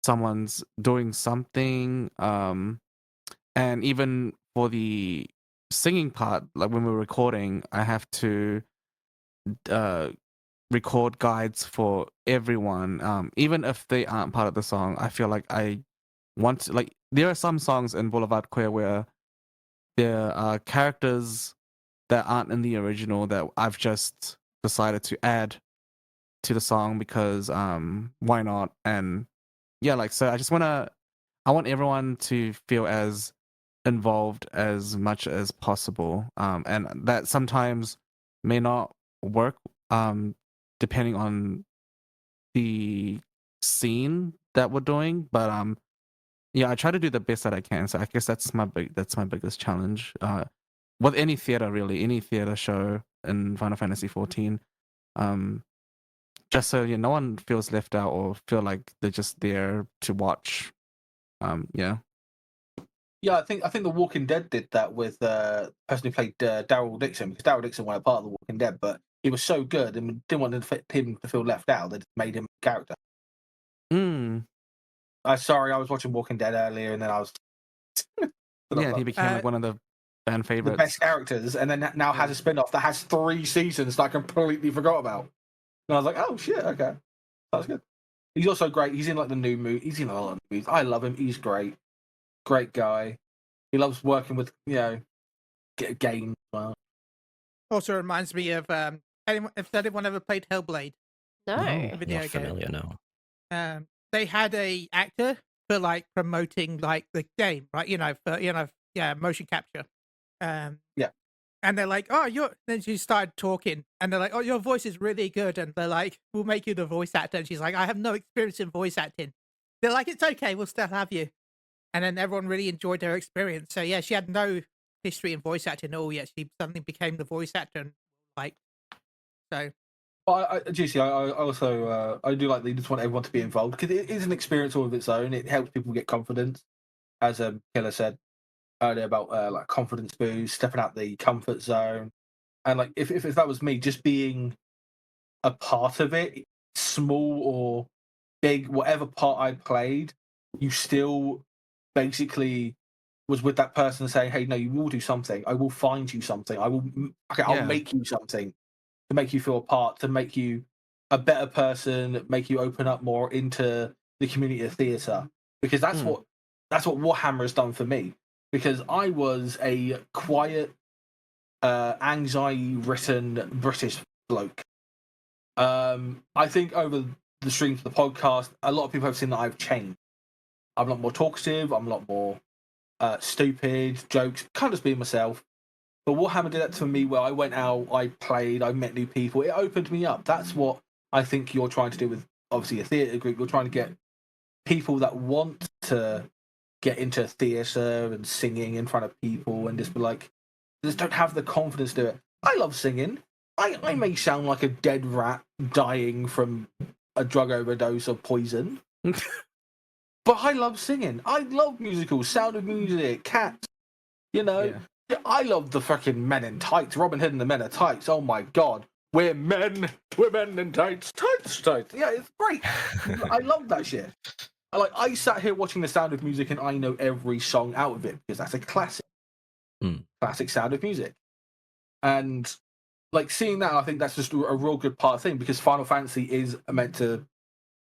someone's doing something. And even for the singing part, like when we're recording, I have to record guides for everyone, even if they aren't part of the song. I feel like I want to, like, there are some songs in Boulevard Kweh where there are characters that aren't in the original that I've just decided to add to the song because why not? And yeah, like, so I want everyone to feel as involved as much as possible, and that sometimes may not work depending on the scene that we're doing, but yeah, I try to do the best that I can. So I guess that's my biggest challenge. With any theater, really, any theater show in Final Fantasy 14. Just so no one feels left out or feel like they're just there to watch. Yeah. Yeah, I think The Walking Dead did that with the person who played Daryl Dixon, because Daryl Dixon wasn't a part of The Walking Dead, but he was so good and didn't want him to feel left out. They just made him a character. Sorry, I was watching Walking Dead earlier, and then I was. Yeah, he became like one of the fan favorites, the best characters, and then now has a spin-off that has 3 seasons that I completely forgot about. And I was like, oh shit, okay, that's good. He's also great. He's in like the new movie. He's in a lot of movies. I love him. He's great. Great guy. He loves working with games. Well. Also reminds me of if anyone ever played Hellblade. No, not familiar. No. They had a actor for like promoting like the game, right? Motion capture. Yeah. And they're like, oh, then she started talking, and they're like, oh, your voice is really good, and they're like, we'll make you the voice actor. And she's like, I have no experience in voice acting. They're like, it's okay, we'll still have you. And then everyone really enjoyed her experience. So yeah, she had no history in voice acting at all, yet she suddenly became the voice actor, and like, so. But GC, I also I do like they just want everyone to be involved because it is an experience all of its own. It helps people get confidence, as Killer said earlier about like confidence boost, stepping out the comfort zone, and like if that was me, just being a part of it, small or big, whatever part I played, you still basically was with that person saying, hey, no, you will do something. I will find you something. I'll make you something to make you feel a part, to make you a better person, make you open up more into the community of theatre. Because that's what Warhammer has done for me. Because I was a quiet, anxiety-ridden British bloke. I think over the stream for the podcast, a lot of people have seen that I've changed. I'm a lot more talkative. I'm a lot more stupid, jokes, kind of just being myself. But Warhammer did that to me where I went out, I played, I met new people. It opened me up. That's what I think you're trying to do with, obviously, a theatre group. You're trying to get people that want to get into theatre and singing in front of people and just be like, just don't have the confidence to do it. I love singing. I may sound like a dead rat dying from a drug overdose or poison. But I love singing. I love musicals, Sound of Music, Cats. You know, I love the fucking Men in Tights, Robin Hood and the Men in Tights. Oh my god, we're men in tights, tights. Yeah, it's great. I love that shit. I sat here watching the Sound of Music and I know every song out of it because that's a classic, classic Sound of Music. And seeing that, I think that's just a real good part of the thing because Final Fantasy is meant to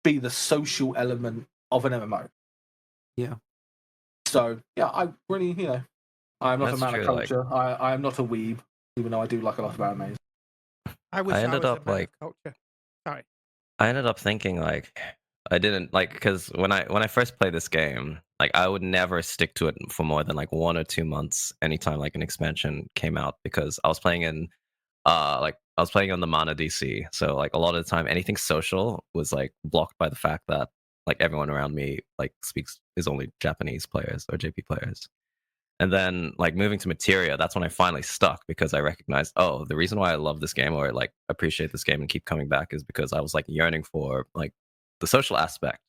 be the social element of an MMO. Yeah. So yeah, I really, I'm not That's a man true, of culture. I am not a weeb, even though I do like a lot of animes. I wish I ended was up a man of culture. Sorry. I ended up thinking I didn't because when I first played this game, I would never stick to it for more than 1 or 2 months anytime an expansion came out because I was playing in I was playing on the Mana DC, so a lot of the time anything social was blocked by the fact that everyone around me is only Japanese players or JP players. And then moving to Materia, that's when I finally stuck because I recognized, oh, the reason why I love this game or appreciate this game and keep coming back is because I was yearning for the social aspect.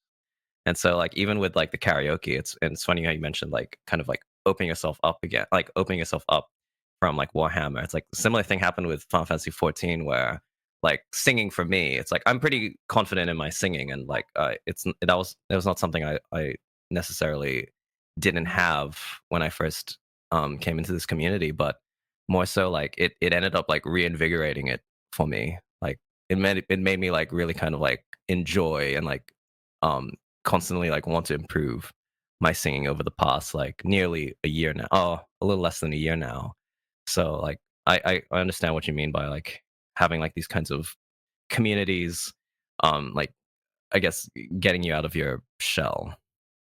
And so even with the karaoke, it's funny how you mentioned kind of opening yourself up again, opening yourself up from Warhammer. It's a similar thing happened with Final Fantasy 14 where singing for me, it's I'm pretty confident in my singing and it was not something I necessarily didn't have when I first came into this community, but more so it ended up reinvigorating it for me. It made me really kind of enjoy and constantly want to improve my singing over the past nearly a year now. Oh, a little less than a year now. So I understand what you mean by having these kinds of communities, I guess getting you out of your shell.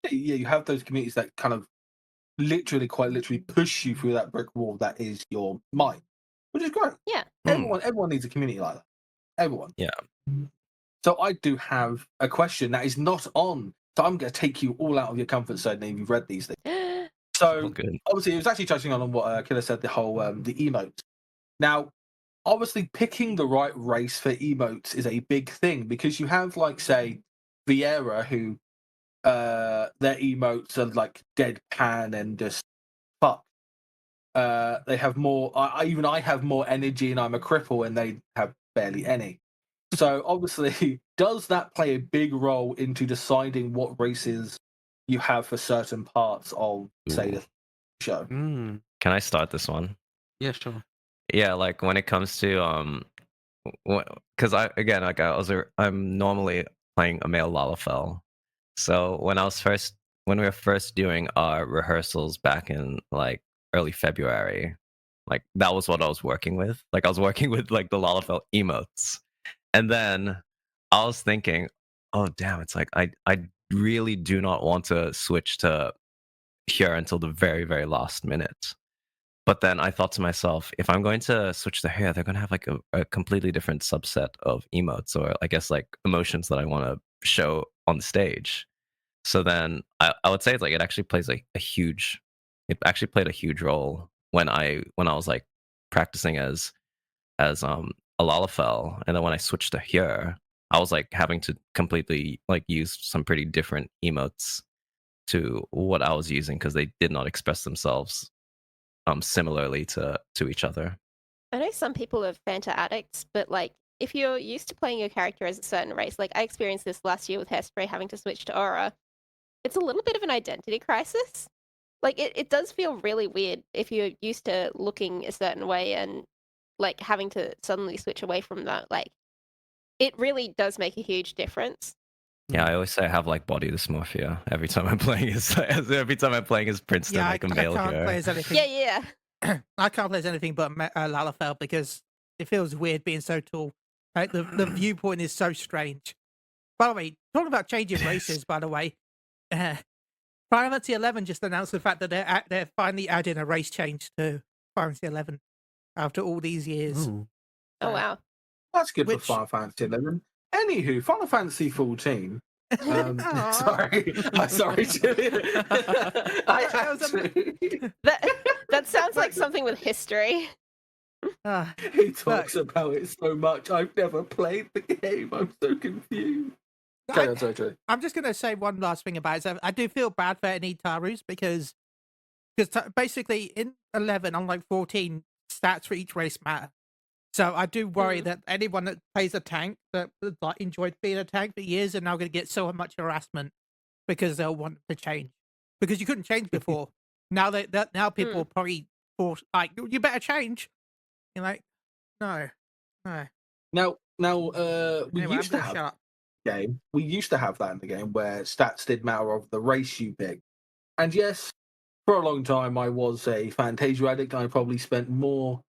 Yeah, you have those communities that kind of quite literally push you through that brick wall that is your mind, which is great. Yeah. Everyone needs a community like that. Everyone. Yeah. So I do have a question that is not on. So I'm going to take you all out of your comfort zone if you've read these things. So obviously, it was actually touching on what Killer said, the whole the emotes. Now, obviously, picking the right race for emotes is a big thing because you have, say, Vieira, who their emotes are deadpan and just fuck. They have more. I have more energy, and I'm a cripple, and they have barely any. So obviously, does that play a big role into deciding what races you have for certain parts of, say, the show? Can I start this one? Yeah, sure. Yeah, when it comes to because I'm normally playing a male Lalafell. So when we were first doing our rehearsals back in early February, that was what I was working with. I was working with the Lalafell emotes. And then I was thinking, oh damn, it's I really do not want to switch to here until the very, very last minute. But then I thought to myself, if I'm going to switch to here, they're going to have a completely different subset of emotes or I guess emotions that I want to show on the stage. So then I would say it actually plays it actually played a huge role when I was practicing as a Lalafell, and then when I switched to here, I was having to completely use some pretty different emotes to what I was using because they did not express themselves similarly to each other. I know some people are Fanta addicts, but if you're used to playing your character as a certain race, I experienced this last year with Hairspray having to switch to Aura, it's a little bit of an identity crisis. It does feel really weird if you're used to looking a certain way and having to suddenly switch away from that. It really does make a huge difference. Yeah, I always say I have body dysmorphia every time I'm playing as Princeton. Yeah, I can't play as anything. Yeah. I can't play as anything but Lalafell because it feels weird being so tall. Like the viewpoint is so strange. By the way, talking about changing races, by the way, Final Fantasy 11 just announced the fact that they're finally adding a race change to Final Fantasy 11 after all these years. Ooh. Oh wow. That's good for Final Fantasy 11. Anywho, Final Fantasy 14. Sorry, that sounds like something with history. He talks about it so much. I've never played the game. I'm so confused. Sorry. I'm just going to say one last thing about it. I do feel bad for any Tarus because basically in 11, unlike 14, stats for each race matter. So I do worry that anyone that plays a tank that enjoyed being a tank for years are now going to get so much harassment because they'll want to change. Because you couldn't change before. Now now people probably force like, you better change. You're like, no. Now, we Anyway, used to have game. We used to have that in the game where stats did matter of the race you picked. And yes, for a long time I was a Fantasia addict. I probably spent more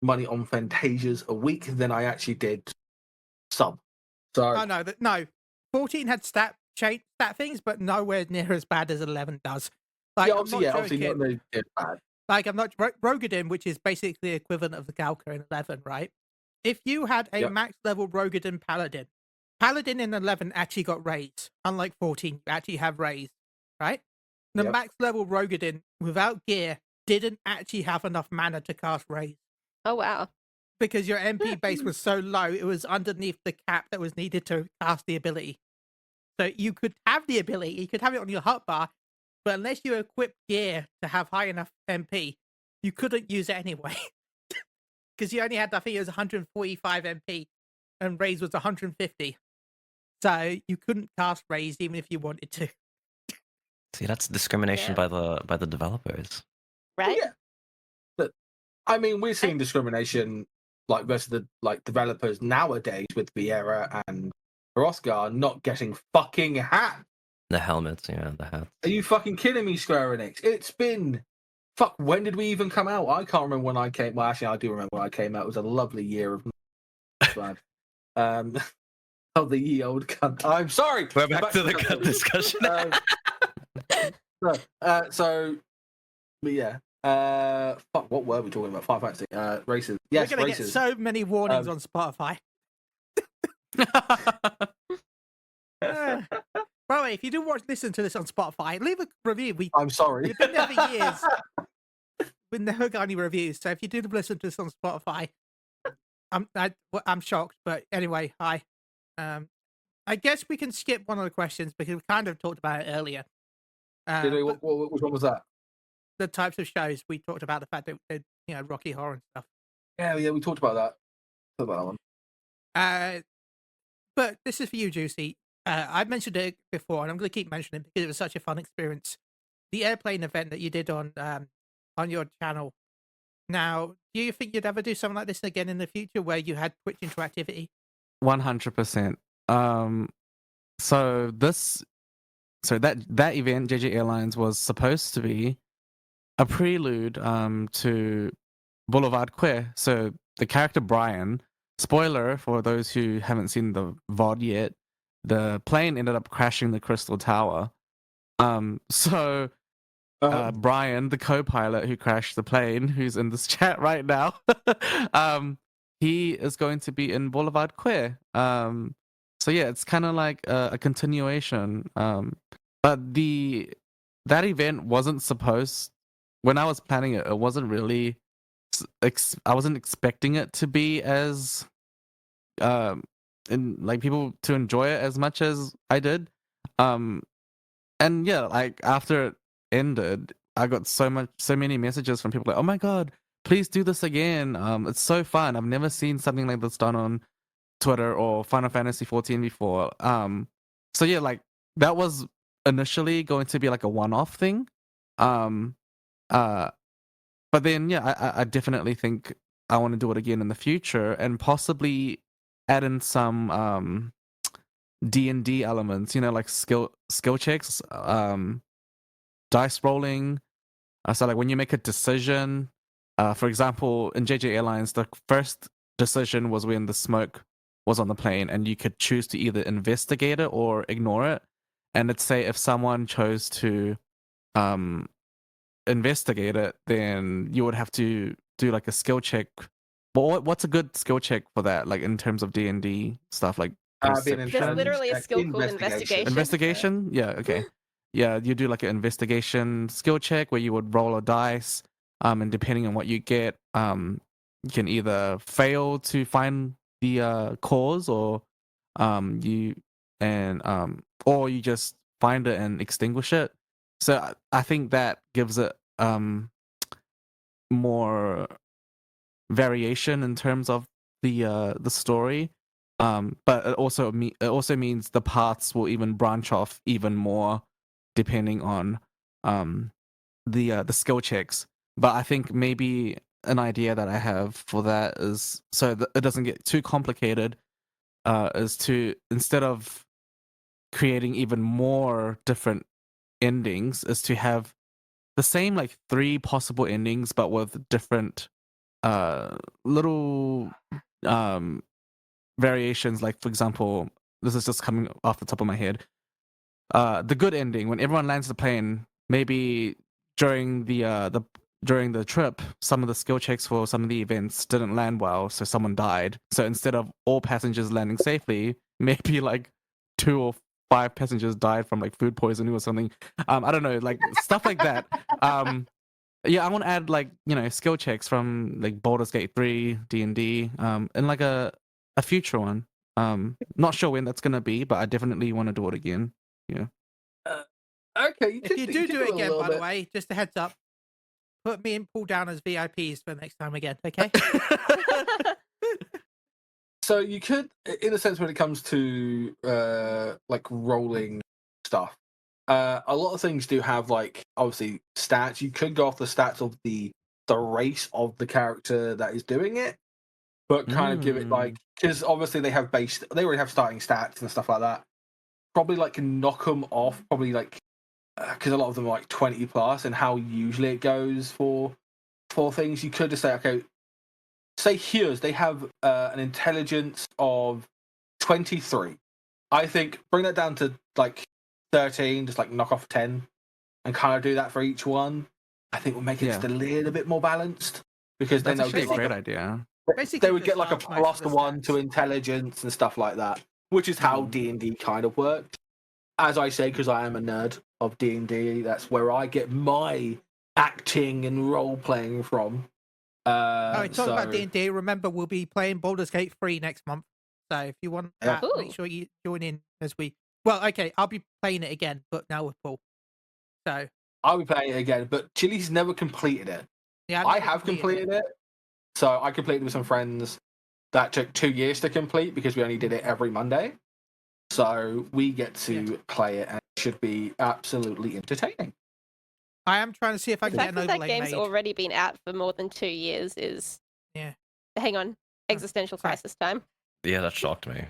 money on Fantasias a week than I actually did sub. So no. 14 had stat things, but nowhere near as bad as 11 does. Like, obviously not very bad. Like, I'm not Rogadin, which is basically the equivalent of the Galka in 11, right? If you had a max level Rogadin Paladin in 11 actually got raised. Unlike 14, you actually have raised, right? The max level Rogadin without gear didn't actually have enough mana to cast raise. Oh wow. Because your MP base was so low, it was underneath the cap that was needed to cast the ability. So you could have the ability, you could have it on your hotbar, but unless you equip gear to have high enough MP, you couldn't use it anyway. Because you only had, I think it was 145 MP, and raise was 150. So you couldn't cast raise even if you wanted to. See, that's discrimination by the developers. Right? Well, but I mean, we're seeing discrimination like rest of the developers nowadays with Vieira and Rosgar not getting fucking hats. The helmets, the hats. Are you fucking kidding me, Square Enix? It's been when did we even come out? I can't remember when I came. Well, actually, I do remember when I came out. It was a lovely year of of the ye old cunt. I'm sorry. We're back to the cunt discussion. But yeah. Fuck, what were we talking about? Final Fantasy races. Yes, we're gonna races. get so many warnings on Spotify. By the way, if you do listen to this on Spotify, leave a review. I'm sorry. We've been there for years. We've never got any reviews, so if you do listen to this on Spotify, I'm shocked. But anyway, hi. I guess we can skip one of the questions because we kind of talked about it earlier. Which one was that? The types of shows we talked about, the fact that Rocky Horror and stuff. Yeah, we talked about that. Talked about that one. But this is for you, Juicy. I've mentioned it before, and I'm going to keep mentioning it because it was such a fun experience. The airplane event that you did on your channel. Now, do you think you'd ever do something like this again in the future, where you had Twitch interactivity? 100%. So that event, JJ Airlines, was supposed to be a prelude to Boulevard Kweh. So the character Brian, spoiler for those who haven't seen the VOD yet, the plane ended up crashing the Crystal Tower. Brian, the co-pilot who crashed the plane, who's in this chat right now, he is going to be in Boulevard Kweh. So yeah, it's kind of like a continuation. But that event wasn't supposed. When I was planning it, it wasn't really. I wasn't expecting it to be as, and like people to enjoy it as much as I did. And yeah, like after it ended, I got so many messages from people like, "Oh my god, please do this again! It's so fun. I've never seen something like this done on Twitter or Final Fantasy 14 before." So yeah, like that was initially going to be like a one-off thing. But then yeah, I definitely think I want to do it again in the future and possibly add in some D&D elements, like skill checks, dice rolling. So like when you make a decision, for example, in JJ Airlines, the first decision was when the smoke was on the plane, and you could choose to either investigate it or ignore it. And let's say if someone chose to investigate it, then you would have to do like a skill check. Well, what's a good skill check for that? Like in terms of D&D stuff, like There's literally a skill called investigation. Investigation? Yeah, okay. Yeah, you do like an investigation skill check where you would roll a dice, and depending on what you get, you can either fail to find the cause, or or you just find it and extinguish it. So I think that gives it more variation in terms of the story. But it also means the paths will even branch off even more depending on the skill checks. But I think maybe an idea that I have for that is, so that it doesn't get too complicated, is to, instead of creating even more different endings, is to have the same like 3 possible endings but with different little variations. Like, for example, this is just coming off the top of my head, the good ending, when everyone lands the plane, maybe during the trip, some of the skill checks for some of the events didn't land well, so someone died. So instead of all passengers landing safely, maybe like 2 or 5 passengers died from like food poisoning or something. I don't know, like stuff like that. Yeah, I want to add like, skill checks from like Baldur's Gate 3, D&D, and like a future one. Not sure when that's gonna be, but I definitely want to do it again. Yeah. Okay. If you do it again, by the way, just a heads up, put me and Paul down as VIPs for next time again, okay? So you could, in a sense, when it comes to like rolling stuff, a lot of things do have like obviously stats. You could go off the stats of the race of the character that is doing it, but kind of give it like, because obviously they already have starting stats and stuff like that. Probably like knock them off. Probably like, because a lot of them are like 20 plus, and how usually it goes for things. You could just say, okay, say here's they have an intelligence of 23. I think bring that down to like 13, just like knock off 10, and kind of do that for each one. I think will make it just a little bit more balanced, because then they'll get a great idea. Basically, they would get like a +1 to intelligence and stuff like that, which is how D&D kind of worked. As I say, because I am a nerd of D&D, that's where I get my acting and role playing from. Talking about D&D, remember we'll be playing Baldur's Gate 3 next month. So if you want that, make sure you join in as we... Well, okay, I'll be playing it again, but now with Paul. So I'll be playing it again, but Chille's never completed it. Yeah, I have completed it. So I completed with some friends. That took 2 years to complete because we only did it every Monday. So we get to play it, and it should be absolutely entertaining. I am trying to see if I can get an overlay that game's made. already been out for more than 2 years is... Yeah. Hang on. Existential crisis time. Yeah, that shocked me.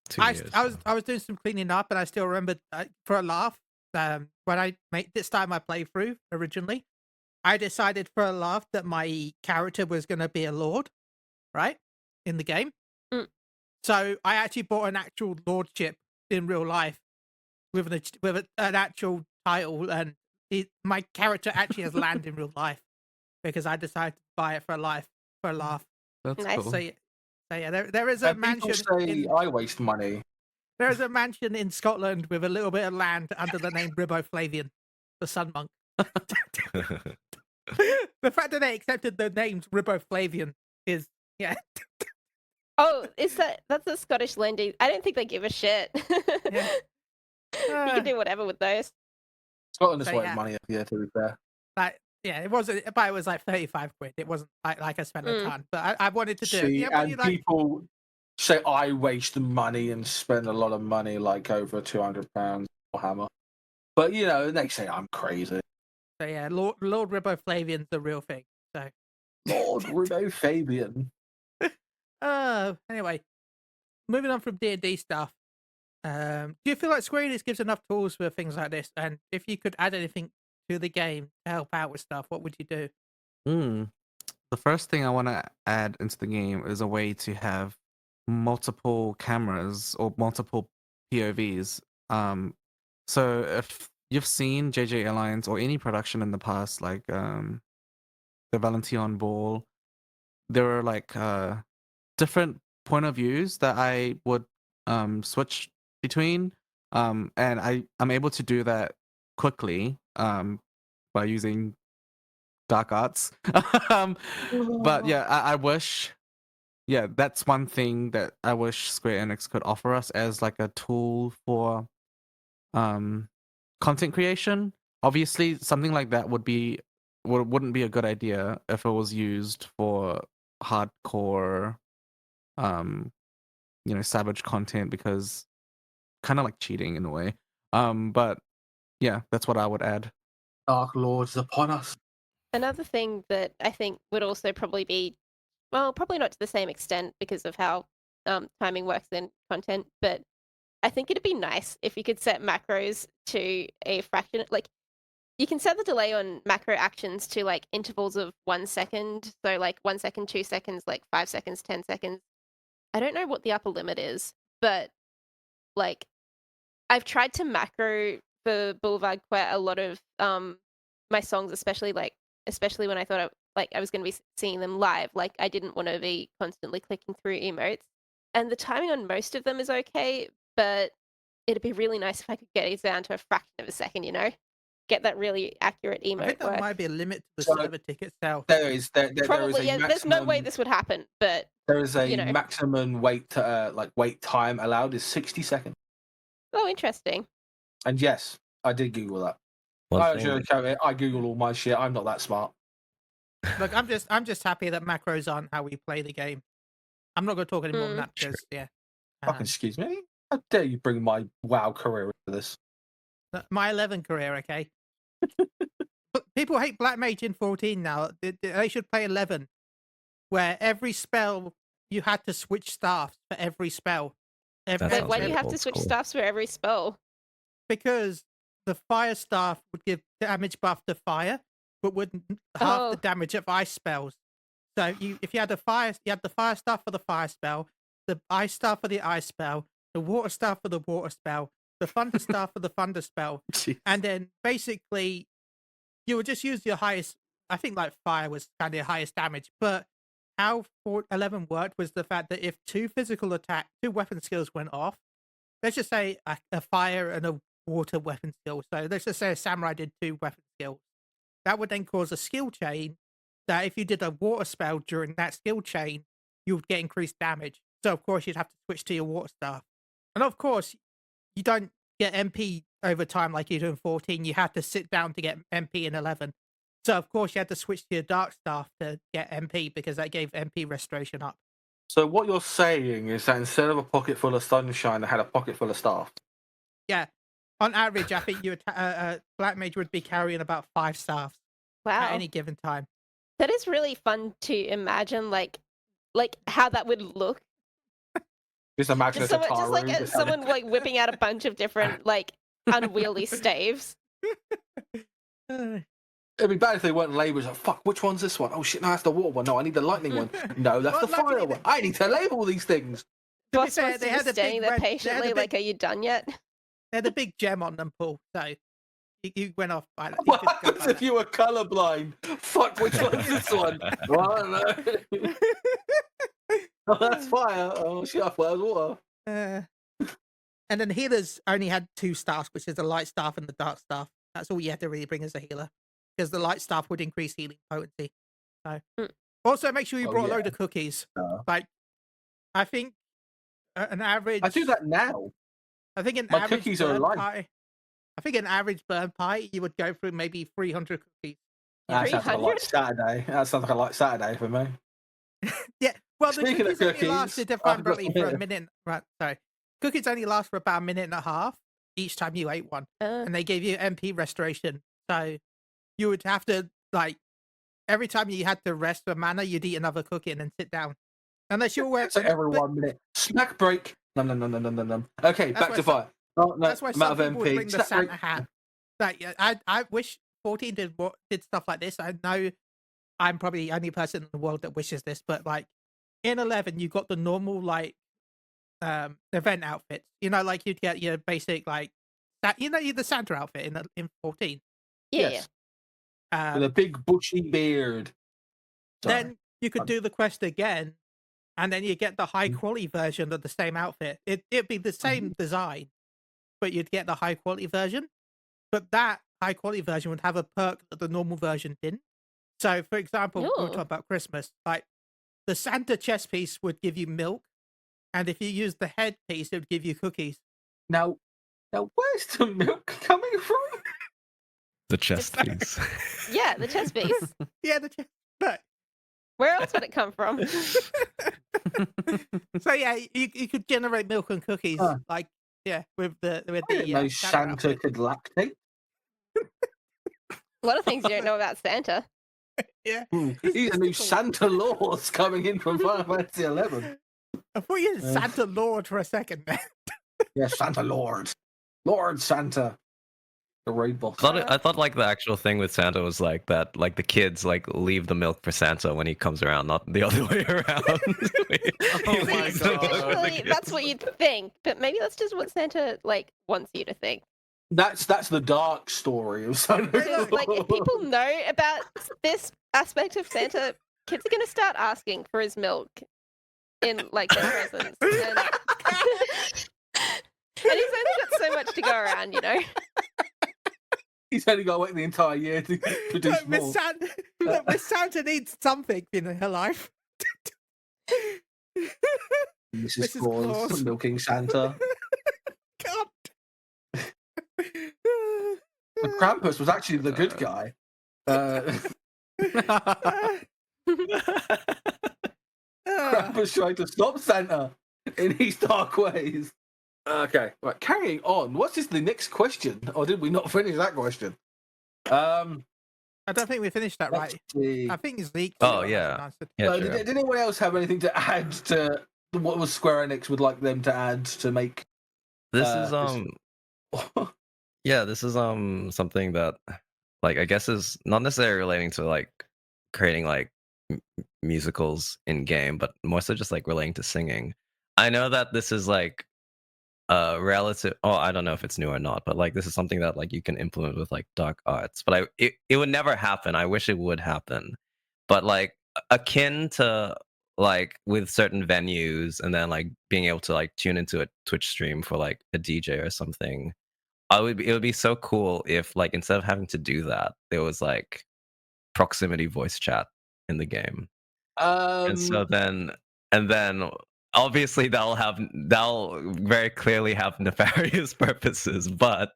2 years. I was doing some cleaning up, and I still remember, for a laugh, when I made this time my playthrough originally, I decided for a laugh that my character was going to be a lord, right, in the game. So I actually bought an actual lordship in real life with an actual title, and my character actually has land in real life because I decided to buy it for a laugh. That's Nice. cool. So yeah, there is a mansion. I waste money. There is a mansion in Scotland with a little bit of land under the name Riboflavian, the Sun Monk. The fact that they accepted the names Riboflavian is Oh, that's a Scottish landing. I don't think they give a shit. Yeah. You can do whatever with those. Scotland is like money, to be fair. It wasn't, but it was like 35 quid. It wasn't like I spent a ton, but I wanted to do it. Yeah, and people say I waste money and spend a lot of money, like over £200 for Hammer. But they say I'm crazy. So yeah, Lord Riboflavian's the real thing. So Lord Riboflavian. Anyway, moving on from D&D stuff. Do you feel like Square Enix gives enough tools for things like this? And if you could add anything to the game to help out with stuff, what would you do? The first thing I want to add into the game is a way to have multiple cameras or multiple POVs. So if you've seen JJ Airlines or any production in the past, like the Valentine Ball, there are like different point of views that I would switch between, and I'm able to do that quickly by using dark arts. But yeah, I wish. Yeah, that's one thing that I wish Square Enix could offer us as like a tool for content creation. Obviously, something like that wouldn't be a good idea if it was used for hardcore, savage content, because kind of like cheating in a way. But yeah, that's what I would add. Dark Lords upon us. Another thing that I think would also probably be, well, probably not to the same extent because of how timing works in content, but I think it'd be nice if you could set macros to a fraction. Like, you can set the delay on macro actions to like intervals of 1 second. So like 1 second, 2 seconds, like 5 seconds, 10 seconds. I don't know what the upper limit is, but like I've tried to macro for Boulevard Kweh a lot of my songs, especially when I thought I was going to be seeing them live. Like, I didn't want to be constantly clicking through emotes. And the timing on most of them is okay, but it'd be really nice if I could get it down to a fraction of a second, get that really accurate emote I think that work. might be a limit to the server ticket sale. There is Probably, yeah. There's no way this would happen, but there is a maximum wait time allowed is 60 seconds. Oh, interesting. And yes, I did Google that. I Google all my shit. I'm not that smart. Look, I'm just happy that macros aren't how we play the game. I'm not going to talk any more than that because Fucking excuse me. How dare you bring my WoW career into this? My 11 career, okay. People hate Black Mage in 14 now. They should play 11, where every spell you had to switch staffs for every spell. Why do you have to switch staffs for every spell? Because the fire staff would give damage buff to fire, but wouldn't half the damage of ice spells. So if you had the fire staff for the fire spell, the ice staff for the ice spell, the water staff for the water spell, the thunder staff for the thunder spell, and then basically you would just use your highest. I think like fire was kind of your highest damage, but how 11 worked was the fact that if two weapon skills went off, let's just say a fire and a water weapon skill. So let's just say a samurai did 2 weapon skills. That would then cause a skill chain that if you did a water spell during that skill chain, you would get increased damage. So of course you'd have to switch to your water staff. And of course, you don't get MP over time like you do in 14. You have to sit down to get MP in 11. So of course you had to switch to your dark staff to get MP because that gave MP restoration up. So what you're saying is that instead of a pocket full of sunshine, I had a pocket full of staff. Yeah. On average, I think Black Mage would be carrying about 5 staffs at any given time. That is really fun to imagine, like how that would look. Just imagine someone like whipping out a bunch of different like unwieldy staves. It'd be bad if they weren't labels. Like, fuck, which one's this one? Oh shit, no, that's the water one. No, I need the lightning one. No, that's the fire one. I need to label these things. They had standing there patiently, like, are you done yet? They had a big gem on them, Paul. So you went off by that. What happens if you were colourblind? Fuck, which one's this one? Well, I don't know. Oh, that's fire. Oh shit, I thought it was water. And then healers only had 2 staffs, which is the light staff and the dark staff. That's all you had to really bring as a healer, because the light staff would increase healing potency. So also make sure you brought a load of cookies. Like, I think an average. I do that now. I think an My average cookies are alive. pie. I think an average burn pie, you would go through maybe 300 cookies. That sounds like a light Saturday. That sounds like a light Saturday for me. Yeah. Well, Speaking the of cookies cookies, only lasted apparently for a minute. Right. Sorry. Cookies only last for about a minute and a half each time you ate one, and they gave you MP restoration. So you would have to, like, every time you had to rest for mana, you'd eat another cookie and then sit down. Unless you were so every 1 minute. Snack break. No. Okay, back to fire. That's why some people would bring the Santa hat. Like, I wish 14 did stuff like this. I know I'm probably the only person in the world that wishes this, but like in 11, you got the normal like event outfits. Like you'd get your basic like the Santa outfit in 14. Yeah, yes. With a big bushy beard. Sorry. Then you could do the quest again, and then you get the high Mm. quality version of the same outfit. It'd be the same design, but you'd get the high quality version. But that high quality version would have a perk that the normal version didn't. So, for example, we were talking about Christmas. Like the Santa chest piece would give you milk, and if you use the head piece, it would give you cookies. Now, where's the milk coming from? The chest piece. Yeah, the chest piece. Yeah, the chest. But where else would it come from? So yeah, you could generate milk and cookies, like with the I didn't know Santa could lactate. A lot of things you don't know about Santa. Yeah, These are new Santa laws coming in from Final Fantasy 11. I thought you said Santa Lord for a second there. Yeah, Santa Lord Santa, the raid boss. I thought like the actual thing with Santa was like that, like the kids like leave the milk for Santa when he comes around, not the other way around. Oh my God. Traditionally, that's what you'd think, but maybe that's just what Santa like wants you to think. That's the dark story of Santa. Because, like, if people know about this aspect of Santa, kids are going to start asking for his milk in like their presents. And he's only got so much to go around, He's only got to wait the entire year to produce more. Miss Santa needs something in her life. Mrs. Claus milking Santa. God. The Krampus was actually the good guy. Krampus tried to stop Santa in his dark ways. Okay, right. Carrying on. What's the next question? Or did we not finish that question? I don't think we finished that right. I think Zeke. Oh yeah. Did anyone else have anything to add to what was Square Enix would like them to add to make? This is yeah, this is something that like I guess is not necessarily relating to like creating like musicals in game, but more so just like relating to singing. I know that this is like relative. Oh, I don't know if it's new or not, but like this is something that like you can implement with like dark arts. But it would never happen. I wish it would happen, but like akin to like with certain venues, and then like being able to like tune into a Twitch stream for like a DJ or something. It would be so cool if like instead of having to do that, there was like proximity voice chat in the game. And then obviously that'll very clearly have nefarious purposes, but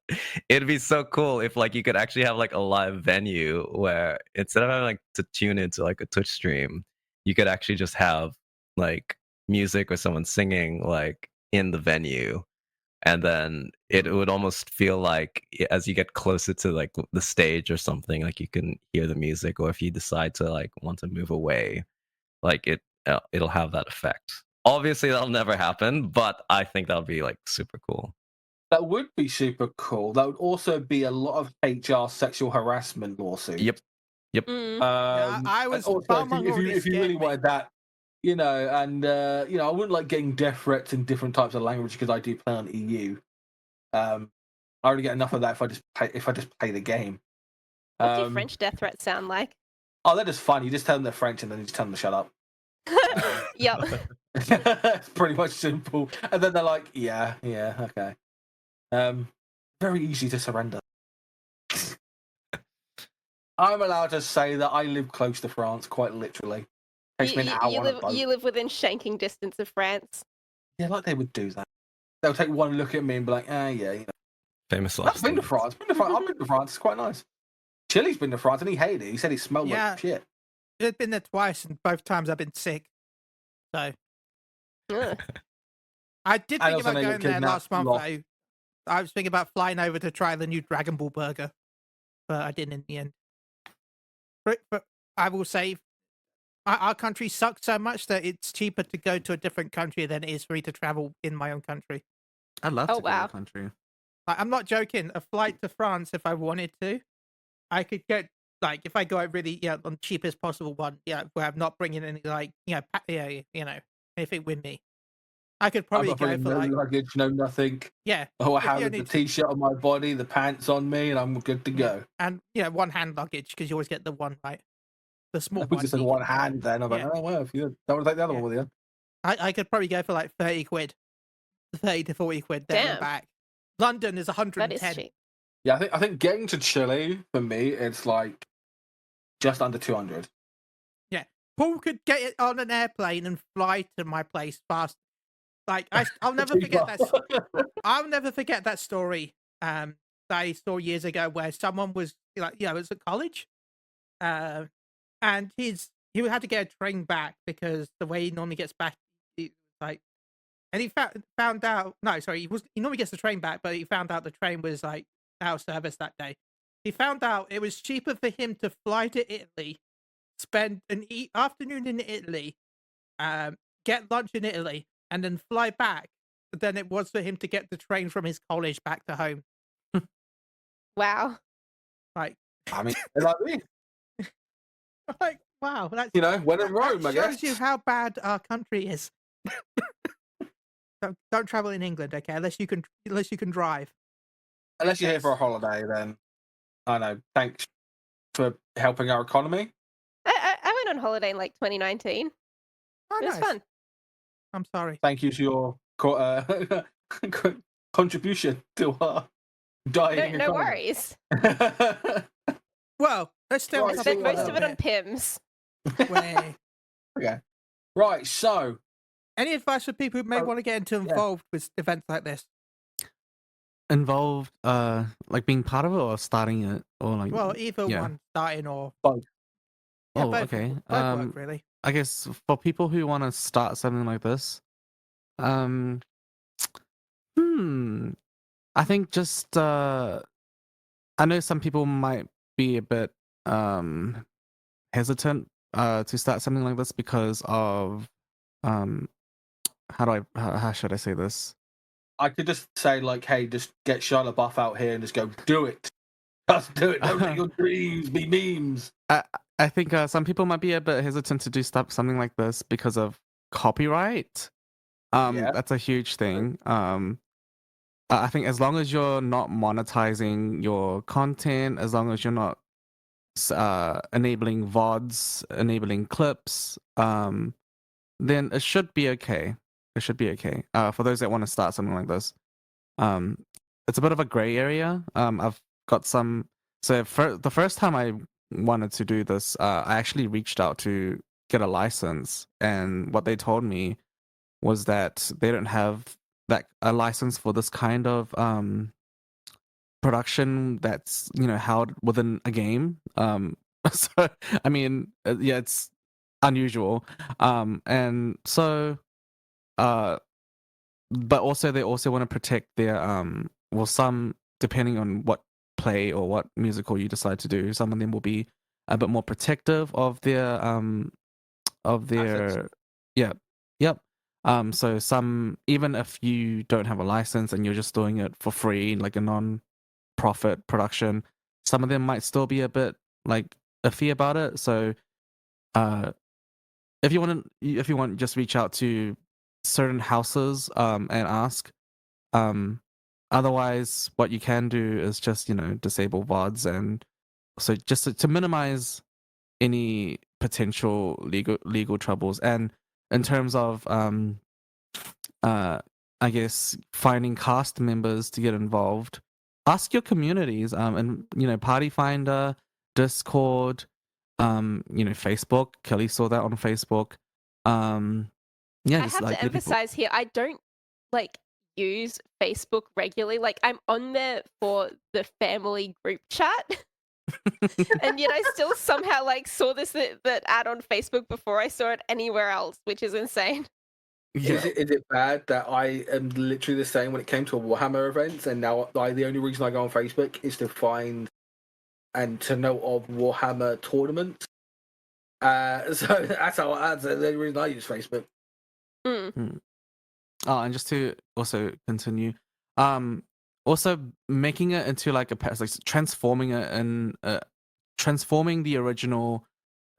it'd be so cool if like you could actually have like a live venue where instead of having like to tune into like a Twitch stream, you could actually just have like music or someone singing like in the venue. And then it would almost feel like as you get closer to like the stage or something, like you can hear the music, or if you decide to like want to move away, like it'll have that effect. Obviously that'll never happen, but I think that'll be like super cool. That would be super cool. That would also be a lot of HR sexual harassment lawsuits. Yep. I was also, if you really wanted that, and I wouldn't like getting death threats in different types of language because I do play on EU. I already get enough of that if I just play the game. What do French death threats sound like? Oh, they're just fun. You just tell them they're French and then you just tell them to shut up. Yep. It's pretty much simple. And then they're like, yeah, okay. Very easy to surrender. I'm allowed to say that I live close to France, quite literally. Takes me an hour on a boat. You live within shanking distance of France. Yeah, like they would do that. They'll take one look at me and be like, Famous I've last been to France. I've been to France. It's quite nice. Chille's been to France and he hated it. He said he smelled like shit. I've been there twice, and both times I've been sick. So I did think about going there last month. I was thinking about flying over to try the new Dragon Ball burger, but I didn't in the end. But I will say, our country sucks so much that it's cheaper to go to a different country than it is for me to travel in my own country. I'd love to go to a country. I'm not joking. A flight to France, if I wanted to, I could get, like, if I go out really, on cheapest possible one, where I'm not bringing any, like, anything with me. I could probably go for no luggage, no nothing. Yeah. Oh, I have the t-shirt on my body, the pants on me, and I'm good to go. And one hand luggage because you always get the one right, the small We one. just said one hand. Then I'm like, oh well, if you don't want to take the other one with you, I could probably go for like 30 quid, 30 to 40 quid there and back. London is 110. That is cheap. Yeah, I think getting to Chile for me, it's like just under 200. Yeah, Paul could get it on an airplane and fly to my place fast. Like I'll never forget that. I'll never forget that story that I saw years ago where someone was like, it was at college, and he had to get a train back because the way he normally gets back, and he found out. No, sorry, he normally gets the train back, but he found out the train was like out of service that day. He found out it was cheaper for him to fly to Italy, spend an afternoon in Italy, get lunch in Italy, and then fly back than it was for him to get the train from his college back to home. Wow. Like, I mean, like me. Like, wow, that's when in Rome, I guess. Shows you how bad our country is. Don't travel in England, okay? Unless you can drive. Unless you're here for a holiday, then I know. Thanks for helping our economy. I went on holiday in like 2019. It was fun. I'm sorry. Thank you for your contribution to our dying. No worries. Well, let's stay on. I spent most of it on Pims. Okay. Right. So, any advice for people who may want to get involved with events like this? Involved, like being part of it or starting it, or like. Well, either one, starting or both. Yeah, both, okay. Both work, really. I guess for people who want to start something like this, I think just I know some people might be a bit hesitant to start something like this because of how should I say this? I could just say like, hey, just get Shia LaBeouf out here and just go do it. Just do it. Don't let your dreams be memes. I think some people might be a bit hesitant to do something like this because of copyright. That's a huge thing. I think as long as you're not monetizing your content, as long as you're not enabling VODs, enabling clips, then it should be okay. It should be okay. For those that want to start something like this, it's a bit of a gray area. I've got some. So the first time I wanted to do this, I actually reached out to get a license, and what they told me was that they don't have a license for this kind of production that's held within a game. So I mean, it's unusual, and so but also they also want to protect their some, depending on what play or what musical you decide to do, some of them will be a bit more protective of their Assets. Yep. So some, even if you don't have a license and you're just doing it for free, like a non-profit production, some of them might still be a bit like iffy about it. So if you want, just reach out to certain houses and ask. Otherwise, what you can do is just disable VODs, and so just to minimize any potential legal troubles. And in terms of I guess finding cast members to get involved, ask your communities, and Party Finder, Discord, Facebook. Kelly saw that on Facebook. I have to emphasize here, I don't use Facebook regularly. Like, I'm on there for the family group chat. And yet I still somehow saw that ad on Facebook before I saw it anywhere else, which is insane. Yeah. Is it bad that I am literally the same when it came to Warhammer events, and now the only reason I go on Facebook is to find and to know of Warhammer tournaments. So that's the only reason I use Facebook. Oh, and just to also continue, also making it into transforming it and transforming the original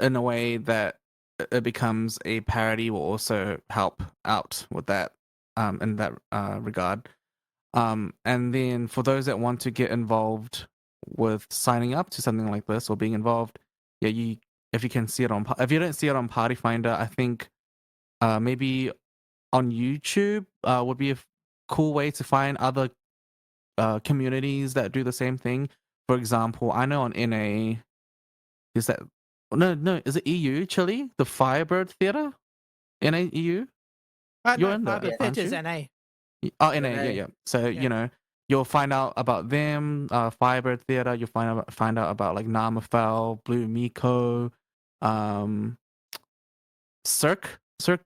in a way that it becomes a parody will also help out with that. in that regard. And then for those that want to get involved with signing up to something like this or being involved, yeah, if you can see it if you don't see it on Party Finder, I think maybe on YouTube would be a cool way to find other communities that do the same thing. For example, I know on NA, is that is it EU Chile, the Firebird Theater? NA EU? You're in there, the aren't theater's you? NA. Oh, NA, yeah. So you'll find out about them, Firebird Theater. You'll find out about like Namafel, Blue Miko, Cirque, is it?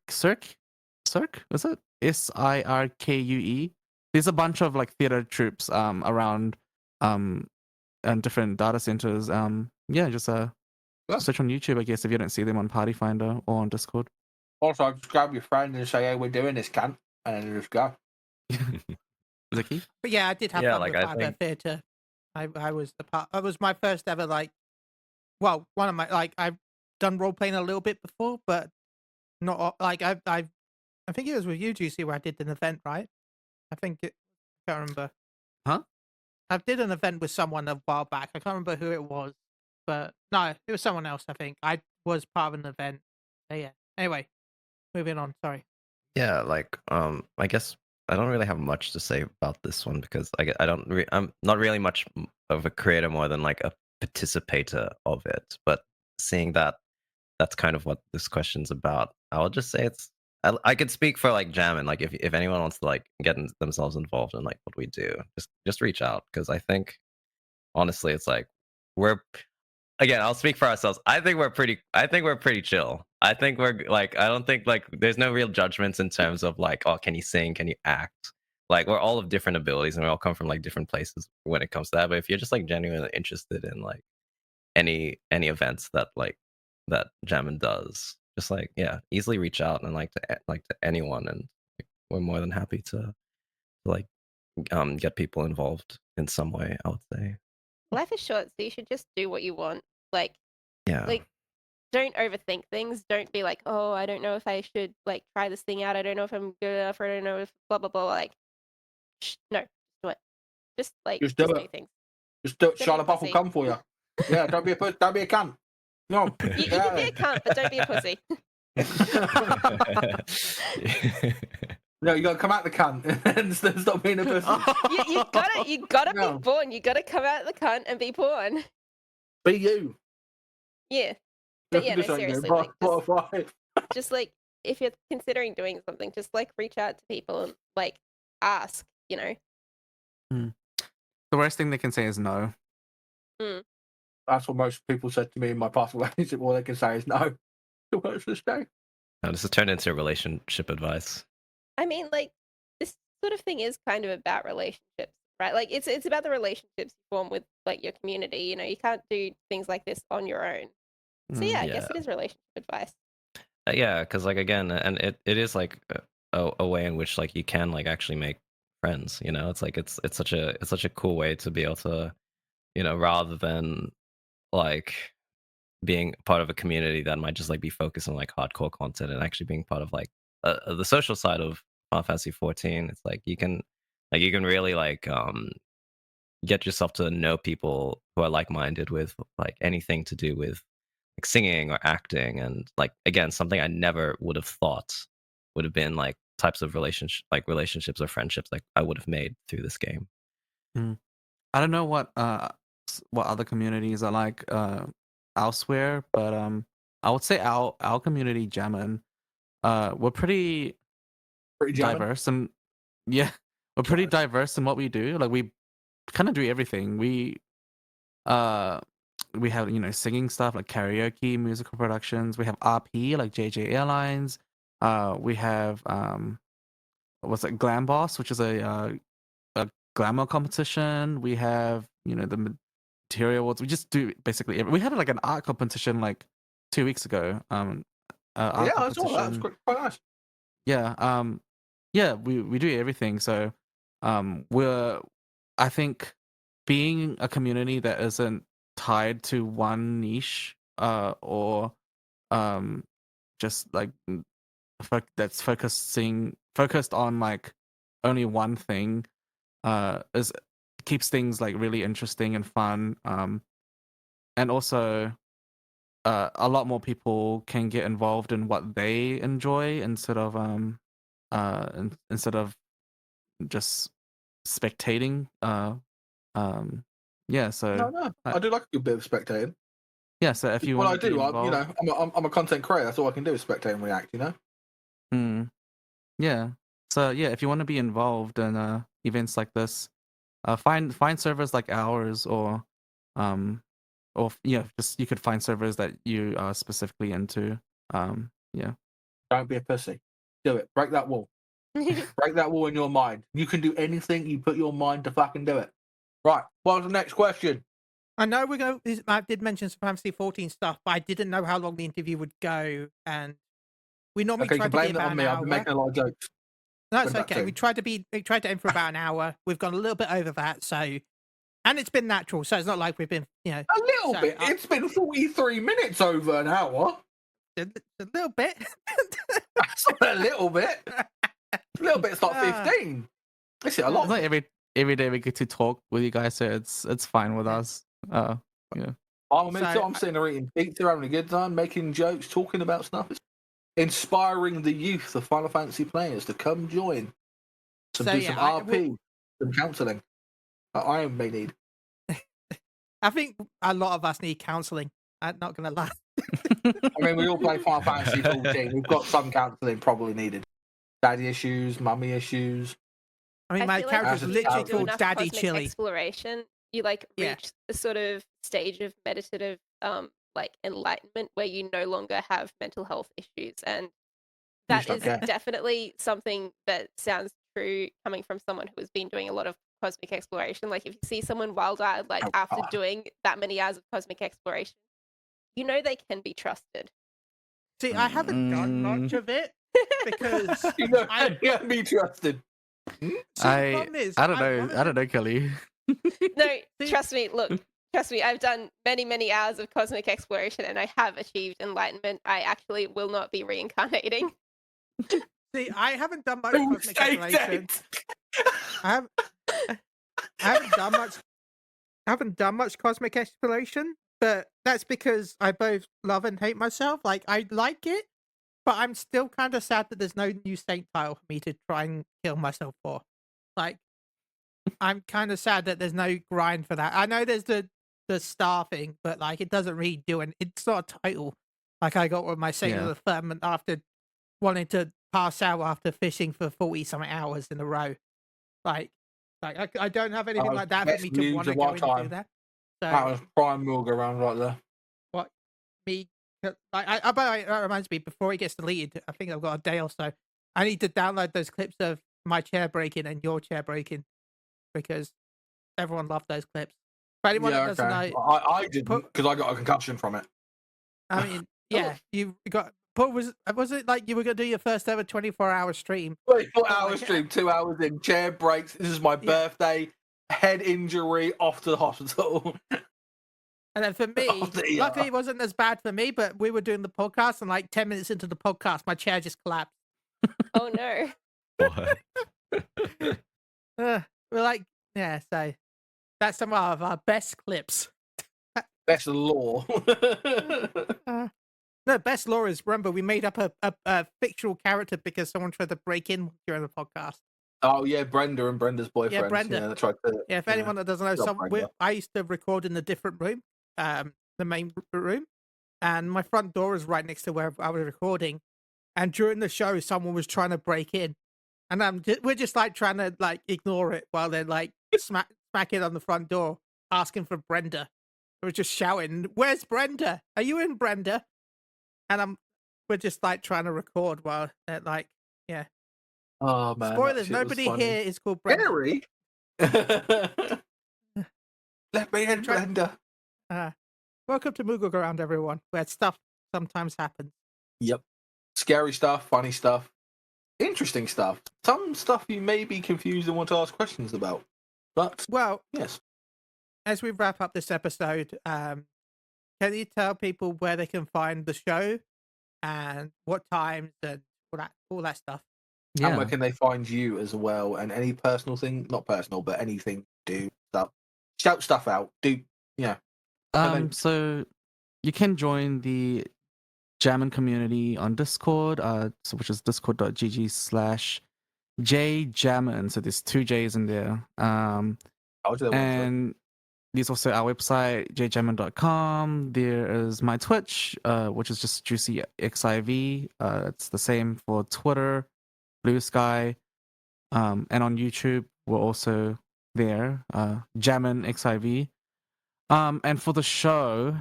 SIRKUE. There's a bunch of like theater troops around and different data centers. Just search on YouTube, I guess, if you don't see them on Party Finder or on Discord. Also, just grab your friend and say, "Hey, we're doing this, can?" and then just go. Zicky? But yeah, I did have fun with Firebird Theater. I was it was my first ever one of my I've done role playing a little bit before, but not I think it was with you, GC, where I did an event, right? I can't remember. Huh? I did an event with someone a while back. I can't remember who it was, but no, it was someone else. I think I was part of an event. But yeah. Anyway, moving on. Sorry. Yeah, I guess I don't really have much to say about this one because I'm not really much of a creator more than like a participator of it. But seeing that that's kind of what this question's about, I would just say I could speak for like Jamin. Like if anyone wants to like get themselves involved in like what we do, just reach out because I think honestly it's like I'll speak for ourselves. I think we're pretty chill. I think we're like, I don't think like there's no real judgments in terms of like, oh, can you sing? Can you act? Like we're all of different abilities and we all come from like different places when it comes to that. But if you're just like genuinely interested in like any events that Jamin does, just like, yeah, easily reach out and like to anyone. And like, we're more than happy to like, get people involved in some way, I would say. Life is short, so you should just do what you want. Like, yeah. Like, don't overthink things. Don't be like, oh, I don't know if I should like try this thing out. I don't know if I'm good enough. Or I don't know if blah blah blah. Like, no, do it. Just do things. Just do it. Charlotte Buff will come for you. Yeah, don't be a cunt. No, you can be a cunt, but don't be a pussy. No, you gotta come out the cunt and stop being a pussy. You gotta be born. You gotta come out the cunt and be born. Be you. Yeah. But yeah, no, seriously. Just like if you're considering doing something, just like reach out to people and like ask, you know. The worst thing they can say is no. That's what most people said to me in my past relationship. All they can say is no. The worst to stay. No, this has turned into relationship advice. I mean, like, this sort of thing is kind of about relationships, right? Like, it's about the relationships you form with, like, your community. You know, you can't do things like this on your own. So, yeah, I guess it is relationship advice. Yeah, because, like, again, and it is, like, a way in which, like, you can, like, actually make friends, you know? It's, like, it's such a cool way to be able to, you know, rather than, like, being part of a community that might just, like, be focused on, like, hardcore content and actually being part of, like, the social side of Final Fantasy 14, it's like you can really like get yourself to know people who are like-minded with like anything to do with like singing or acting, and like again something I never would have thought would have been like types of relationships or friendships like I would have made through this game. I don't know what other communities are like elsewhere, but I would say our community, Jamin, we're pretty diverse, and we're pretty diverse in what we do. Like we kind of do everything. We have, you know, singing stuff like karaoke, musical productions. We have RP like JJ Airlines. We have what's it, Glam Boss, which is a glamour competition. We have, you know, the material awards. We just do basically we had like an art competition like 2 weeks ago. I saw that. It was quite nice. Yeah, we do everything. So I think being a community that isn't tied to one niche or just like that's focusing focused on like only one thing is keeps things like really interesting and fun. And also a lot more people can get involved in what they enjoy instead of just spectating. Yeah, so No, I do like a good bit of spectating. Yeah, so if you what want I to be do, involved, I'm a content creator. That's all I can do is spectate and react. Yeah. So yeah, if you want to be involved in events like this, find servers like ours, or just you could find servers that you are specifically into. Yeah. Don't be a pussy. Do it. Break that wall. Break that wall in your mind. You can do anything you put your mind to fucking do it. Right. What's the next question? I know I did mention some Fantasy 14 stuff, but I didn't know how long the interview would go, and we normally try to be about an hour. I've been making a lot of jokes. No, it's okay. We tried to aim for about an hour. We've gone a little bit over that, so, and it's been natural, so it's not like we've been, a little bit. It's been 43 minutes over an hour. A little bit. That's not a little bit. A little bit's not 15. It's a lot. It's like every day we get to talk with you guys, so it's fine with us. Yeah. I'm sitting there eating pizza, having a good time, making jokes, talking about stuff. It's inspiring the youth of Final Fantasy players to come join. Do some RP, some counselling. I may need. I think a lot of us need counselling. I'm not going to lie. I mean, we all play Final Fantasy 14. We've got some counselling probably needed. Daddy issues, mummy issues. I mean, my character's literally called Daddy Chille. Exploration, you reach a sort of stage of meditative enlightenment where you no longer have mental health issues, and that is definitely something that sounds true coming from someone who has been doing a lot of cosmic exploration. Like, if you see someone wild-eyed after doing that many hours of cosmic exploration, you know they can be trusted. See, I haven't done much of it because I can't be trusted. I don't know, Kelly. No, trust me. Look, trust me. I've done many, many hours of cosmic exploration, and I have achieved enlightenment. I actually will not be reincarnating. See, I haven't done much cosmic exploration. I haven't done much cosmic exploration, but that's because I both love and hate myself. Like, I like it, but I'm still kind of sad that there's no new Saint tile for me to try and kill myself for. Like, I'm kind of sad that there's no grind for that. I know there's the star thing, but like, it doesn't really do it. It's not a title like I got with my Saint of the Firmament after wanting to pass out after fishing for 40-something hours in a row. Like I don't have anything like that for me to want to go and do that. So, that was prime Moogle around right there. What? Me? By the way, that reminds me, before it gets deleted, I think I've got a day or so, I need to download those clips of my chair breaking and your chair breaking, because everyone loved those clips. For anyone that doesn't know, I didn't, because I got a concussion from it. I mean, you got. But was it like you were going to do your first ever 24-hour stream? 24-hour stream, 2 hours in, chair breaks. This is my birthday, head injury, off to the hospital. And then for me, luckily it wasn't as bad for me, but we were doing the podcast, and like 10 minutes into the podcast, my chair just collapsed. Oh no. What? We're like, so that's some of our best clips. Best lore. No, best lore is, remember, we made up a fictional character because someone tried to break in during the podcast. Oh, yeah, Brenda and Brenda's boyfriend. Yeah, Brenda. Yeah, that's right. Yeah, if anyone that doesn't know, I used to record in a different room, the main room, and my front door is right next to where I was recording. And during the show, someone was trying to break in, and we're just like trying to like ignore it while they're like smack it on the front door, asking for Brenda. We're just shouting, "Where's Brenda? Are you in, Brenda?" And we're just like trying to record while they're like, Oh man! Spoilers: nobody here is called Brenda. Gary. Let me in, Brenda. Welcome to Moogle Around, everyone, where stuff sometimes happens. Yep. Scary stuff, funny stuff, interesting stuff. Some stuff you may be confused and want to ask questions about. But yes. As we wrap up this episode, can you tell people where they can find the show and what times and all that stuff? And where can they find you as well? And any personal thing, not personal, but anything, do stuff, shout stuff out, do, yeah. So you can join the Jamin community on Discord, which is discord.gg/J Jamin. So there's 2 J's in there. And there's also our website, jjamin.com. There is my Twitch, which is just Juicy XIV. It's the same for Twitter, Blue Sky, and on YouTube, we're also there, Jamin XIV. And for the show,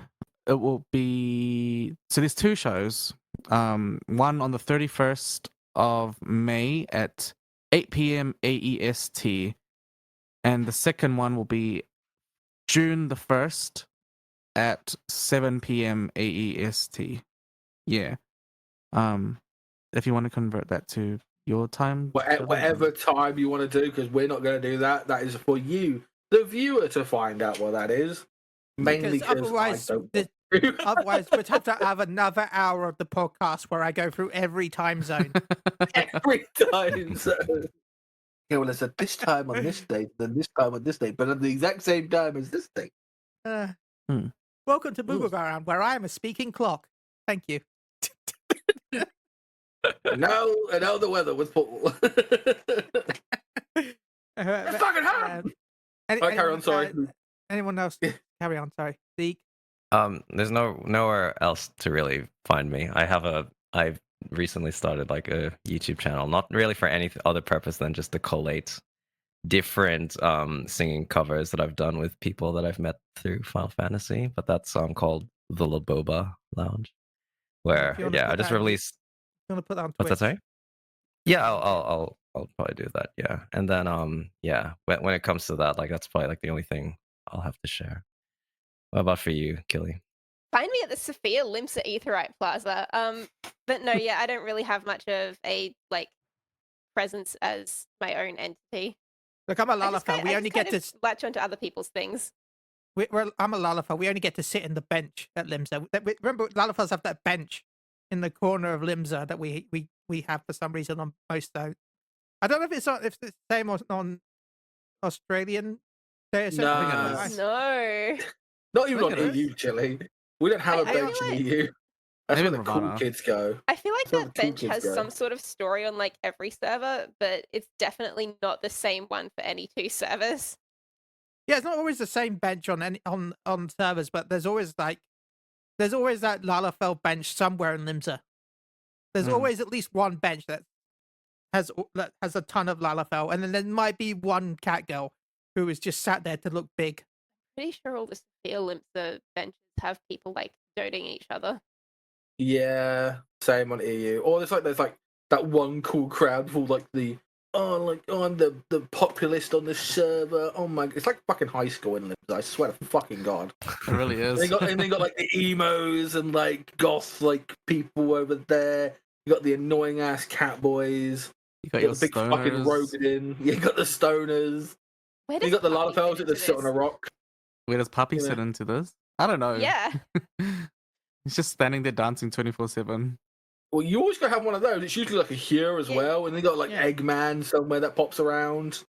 it will be... So there's 2 shows. One on the 31st of May at 8 p.m. AEST. And the second one will be June the 1st at 7 p.m. AEST. Yeah. If you want to convert that to your time. Whatever time you want to do, because we're not going to do that. That is for you, the viewer, to find out what that is. Mainly because otherwise we'd have to have another hour of the podcast where I go through every time zone. Every time zone. Yeah, well, it's at this time on this date, then this time on this date, but at the exact same time as this thing. Welcome to Moogle, where I am a speaking clock. Thank you. And now the weather with Paul. It's fucking hot. Carry on. Sorry. Anyone else? Carry on. Sorry. Zeke. There's nowhere else to really find me. I've recently started like a YouTube channel, not really for any other purpose than just to collate different singing covers that I've done with people that I've met through Final Fantasy. But that's called the La Boba Lounge, where I just released. You want to put that on Twitch? What's that, sorry? Yeah, I'll probably do that. Yeah, and then when it comes to that, like that's probably like the only thing I'll have to share. What about for you, Killy? Find me at the Sophia Limsa Aetheryte Plaza. But no, yeah, I don't really have much of a like presence as my own entity. Look, I'm a Lalafell. We only get to latch onto other people's things. I'm a Lalafell. We only get to sit in the bench at Limsa. Remember, Lalafells have that bench in the corner of Limsa that we have for some reason on most though. I don't know if it's the same on Australian. No. Not even on EU, Chile. We don't have a bench in EU. That's where the cool kids go. I feel like that bench has some sort of story on like every server, but it's definitely not the same one for any 2 servers. Yeah, it's not always the same bench on servers, but there's always that Lalafell bench somewhere in Limsa. There's always at least one bench that has a ton of Lalafell, and then there might be one cat girl who is just sat there to look big. Pretty sure all the Sophia Limsa benches have people like doting each other. Yeah, same on EU. Or there's like that one cool crowd for like I'm the populist on the server. Oh my, it's like fucking high school in Limsa. I swear to fucking God. It really is. They got like the emos and like goth like people over there. You got the annoying ass cat boys. You got the big stoners. Fucking Rogan. You got the stoners. You got the Lalafells that sit on a rock. Where does Puppy sit into this? I don't know. Yeah. He's just standing there dancing 24/7. Well, you always gotta have one of those. It's usually like a here as well, and they got like Eggman somewhere that pops around.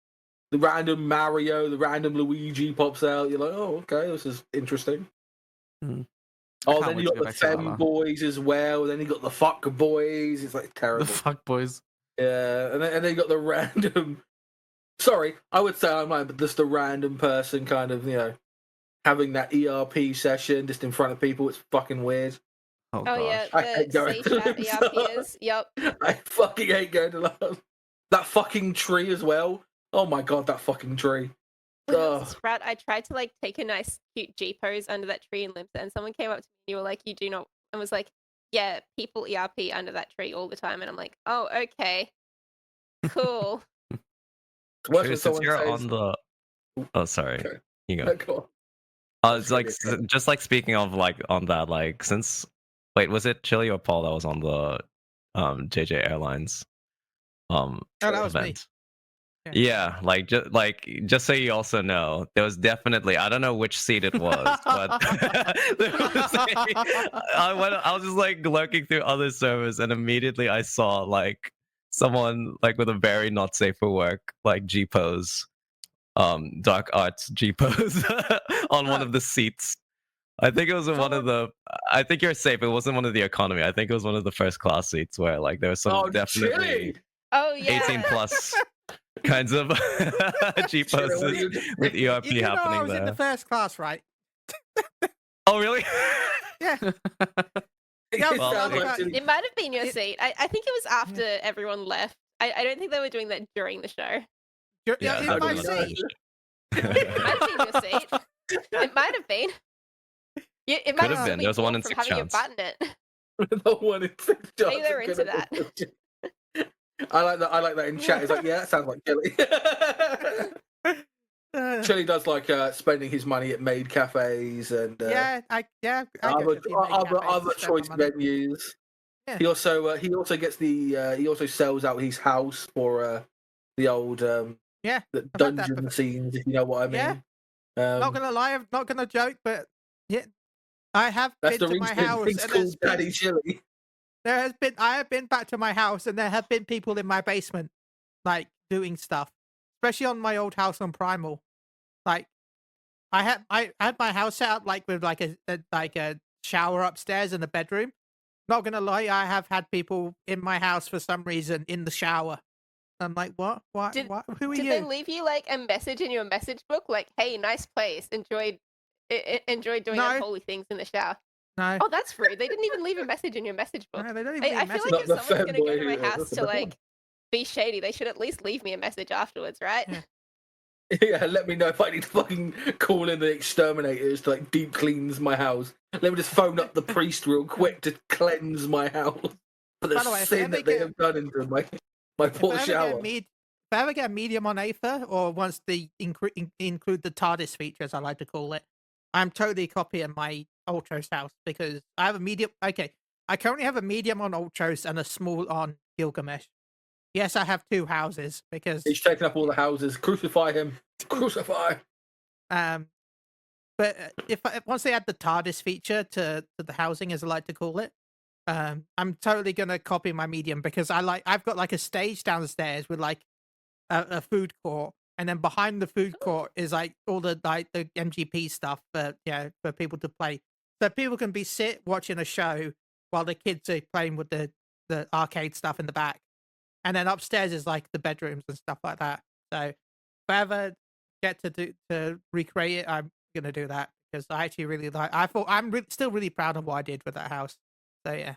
The random Mario, the random Luigi pops out. You're like, oh, okay, this is interesting. Oh, then you got the fem boys as well. Then you got the fuck boys. It's like terrible. The fuck boys. Yeah, and then you got the random. Sorry, I would say I'm lying, but just the random person kind of, having that ERP session just in front of people. It's fucking weird. Oh yeah, the ERPers. Yep. I fucking hate going to that fucking tree as well. Oh my God, that fucking tree. Sprout, I tried to like take a nice cute G pose under that tree in Limsa, and someone came up to me and you were like, you do not, and was like, yeah, people ERP under that tree all the time, and I'm like, oh, okay, cool. Since you're on the, oh sorry, okay. You go. It's like just like speaking of like on that, like since was it Chille or Paul that was on the JJ Airlines that was event? Me. Yeah, just so you also know, there was definitely, I don't know which seat it was, but I was just like lurking through other servers, and immediately I saw like someone like with a very not safe for work like G pose, dark arts G pose on one of the seats. I think it was in one of the. I think you're safe. It wasn't one of the economy. I think it was one of the first class seats where like there was some definitely Oh yeah. 18 plus kinds of G poses with ERP you know happening I was there. in the first class, right? Oh really? Yeah. It might have been your seat. I think it was after everyone left. I don't think they were doing that during the show. In my seat. It might have been your seat. It might have been. Yeah, it might have been. There was one in from 6 having chance. your butt in it. The 1 in 6 chance. Maybe they're into that. I like that. I like that in chat. It's like, yeah, that sounds like Chille. Chille does like spending his money at maid cafes and I other choice venues. Yeah. He also gets the he also sells out his house for the old the dungeon scenes, if you know what I mean. Yeah. Not gonna lie, I'm not gonna joke, but yeah, I have been to my house. It's called Daddy Chille. I have been back to my house, and there have been people in my basement, like doing stuff, especially on my old house on Primal. Like, I had my house set up like with like a shower upstairs and a bedroom. Not gonna lie, I have had people in my house for some reason in the shower. I'm like, what? What? Who are you? Did they leave you like a message in your message book, like, "Hey, nice place. Enjoyed doing unholy things in the shower"? No. Oh, that's rude. They didn't even leave a message in your message book. No, they don't even I feel like if someone's gonna go to my house to like be shady, they should at least leave me a message afterwards, right? Yeah, let me know if I need to fucking call in the exterminators to like deep cleanse my house. Let me just phone up the priest real quick to cleanse my house for the sin that they have done into my poor shower. If I ever get a medium on Aether, or once they include the TARDIS feature, as I like to call it, I'm totally copying my Ultros house because I have a medium. Okay, I currently have a medium on Ultros and a small on Gilgamesh. Yes, I have 2 houses because he's taking up all the houses. Crucify him! Crucify! But once they add the TARDIS feature to the housing, as I like to call it, I'm totally gonna copy my medium because I've got like a stage downstairs with like a food court, and then behind the food court is like all the MGP stuff for people to play, so people can be watching a show while the kids are playing with the arcade stuff in the back. And then upstairs is like the bedrooms and stuff like that. So if I ever get to recreate it, I'm gonna do that because I actually really I'm still really proud of what I did with that house. So yeah.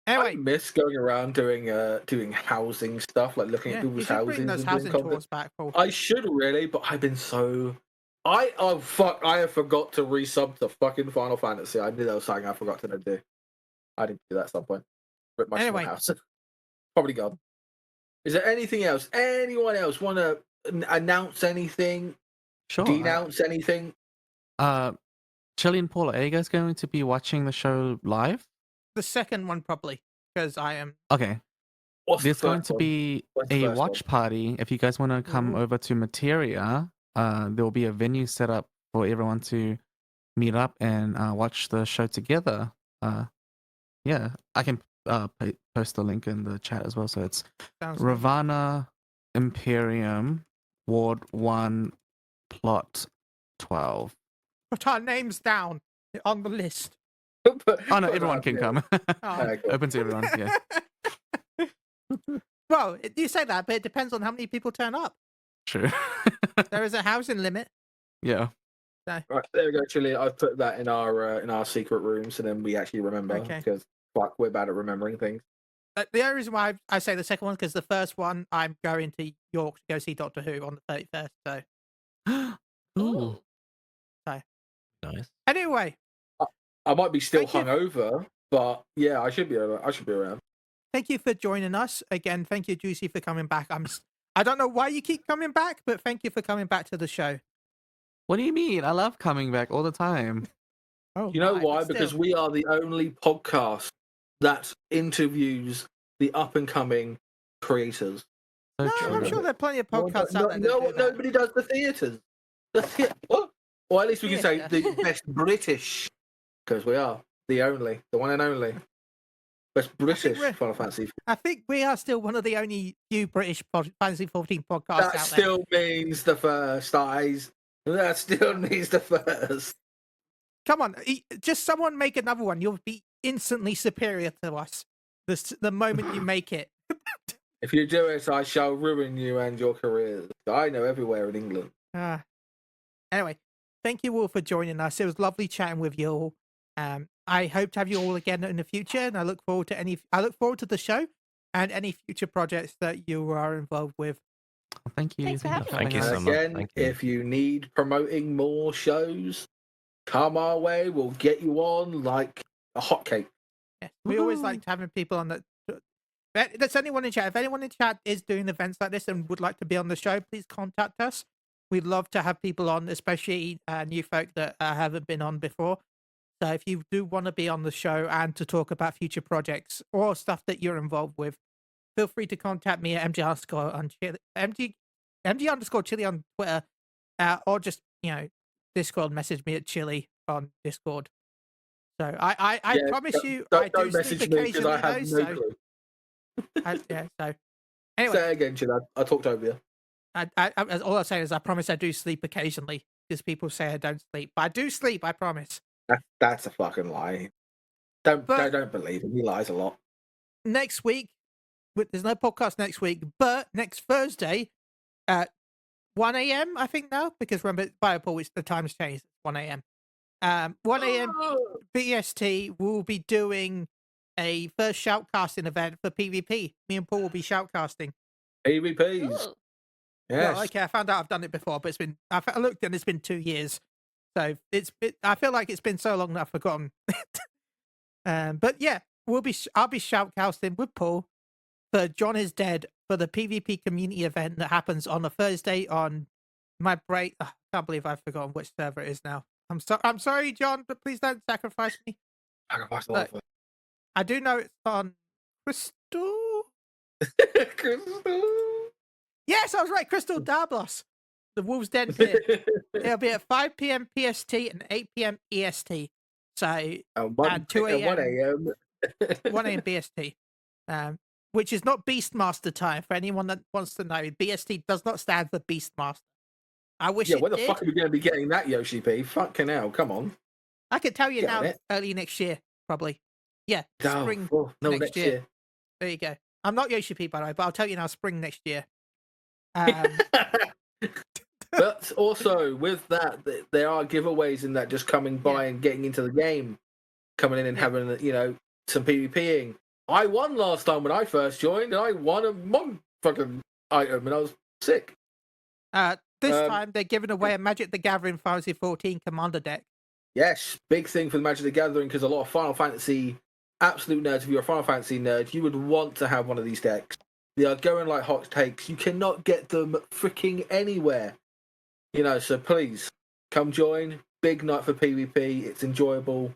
Anyway, I miss going around doing housing stuff, like looking at people's houses. Bring those housing tours back, Paul. I should really, but I've been so. I have forgot to resub to fucking Final Fantasy. I knew that was something I forgot to do. I didn't do that at some point. Rip my small house. Probably gone. Is there anything else? Anyone else want to announce anything? Sure. Denounce anything? Chille and Paul, are you guys going to be watching the show live? The second one probably, because I am. Okay. There's going to be a watch party. If you guys want to come over to Materia, there will be a venue set up for everyone to meet up and watch the show together. Yeah, I can post the link in the chat as well. So it's Ravana Imperium, Ward 1, Plot 12. Put our names down on the list. Oh no, everyone can come. Open to everyone, yeah. Well, you say that, but it depends on how many people turn up. True. There is a housing limit. Yeah. So. Right, there we go, Chille. I've put that in our secret room, so then we actually remember. Because fuck, we're bad at remembering things. The only reason why I say the second one because the first one I'm going to York to go see Doctor Who on the 31st. So. Ooh. So. Nice. Anyway. I might be still hungover, but yeah, I should be around. Thank you for joining us again. Thank you, Juicy, for coming back. I don't know why you keep coming back, but thank you for coming back to the show. What do you mean? I love coming back all the time. Oh, you know why? Because we are the only podcast that interviews the up and coming creators. No, I'm sure there are plenty of podcasts out there. Nobody does the theatres. Or at least we can say the best British. Because we are the one and only. Best British Final Fantasy. I think we are still one of the only few British Fantasy 14 podcasts That out there. still means the first, guys. That still means the first. Come on, just someone make another one. You'll be instantly superior to us the moment you make it. If you do it, I shall ruin you and your careers. I know everywhere in England. Anyway, thank you all for joining us. It was lovely chatting with you all. I hope to have you all again in the future, and I look forward to the show and any future projects that you are involved with. Thank you. Thanks for having Thank you us. so much. Again, Thank you. if you need promoting more shows, come our way. We'll get you on like a hotcake. Yeah, we always like having people on that. There's anyone in chat. If anyone in chat is doing events like this and would like to be on the show, please contact us. We'd love to have people on, especially new folk that haven't been on before. So if you do want to be on the show and to talk about future projects or stuff that you're involved with, feel free to contact me at MG_Chille on Twitter, or just Discord message me at Chille on Discord. So I promise you, I do don't message me because I have no clue. So anyway, say it again, Chille. I talked over you. All I'm saying is I promise I do sleep occasionally because people say I don't sleep, but I do sleep. I promise. That's a fucking lie. Don't believe him. He lies a lot. Next week, there's no podcast next week, but next Thursday at 1 a.m. I think now, because remember Biopole, the time's changed. 1 a.m. 1 a.m. BST. We'll be doing a first shoutcasting event for PvP. Me and Paul will be shoutcasting. PvPs. Ooh. Yes. Well, okay, I found out I've done it before, but I looked and it's been 2 years. So I feel like it's been so long that I've forgotten. But yeah, I'll be shoutcasting with Paul for John is Dead for the PvP community event that happens on a Thursday on my break. I can't believe I've forgotten which server it is now. I'm sorry, John, but please don't sacrifice me. Sacrifice the offer. I do know it's on Crystal. Crystal. Yes, I was right. Crystal Dablos. The Wolves Den Pit. It'll be at 5 p.m. PST and 8 p.m. EST. So, and 2 a.m. 1 a.m. BST. Which is not Beastmaster time for anyone that wants to know. BST does not stand for Beastmaster. I wish it when the did. fuck are we going to be getting that, Yoshi P? Fucking hell, come on. I could tell you now, early next year, probably. Yeah, spring next year. There you go. I'm not Yoshi P, by the way, but I'll tell you now, spring next year. But also with that, there are giveaways in that just coming by and getting into the game, coming in and having some PvPing. I won last time when I first joined, and I won a fucking item, and I was sick. This time they're giving away a Magic the Gathering Fantasy 14 Commander deck. Yes, big thing for the Magic the Gathering, because a lot of Final Fantasy absolute nerds. If you're a Final Fantasy nerd, you would want to have one of these decks. They are going like hot takes. You cannot get them freaking anywhere. So please come join. Big night for PvP. It's enjoyable.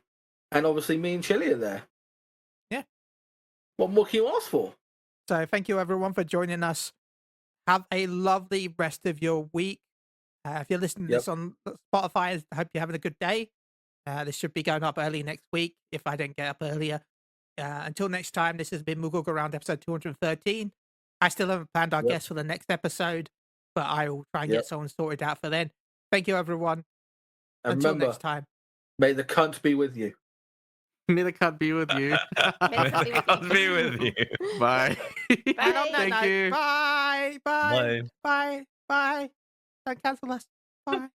And obviously me and Chille are there. Yeah. What more can you ask for? So thank you everyone for joining us. Have a lovely rest of your week. If you're listening to this on Spotify, I hope you're having a good day. This should be going up early next week if I didn't get up earlier. Until next time, this has been Moogle Go Round episode 213. I still haven't planned our guest for the next episode, but I will try and get someone sorted out for then. Thank you, everyone. And until remember, next time. May the cunt be with you. May the cunt be with you. May the cunt be with you. Bye. And on that Thank note, you. Bye. Bye. Bye. Bye. Bye. Don't cancel us. Bye.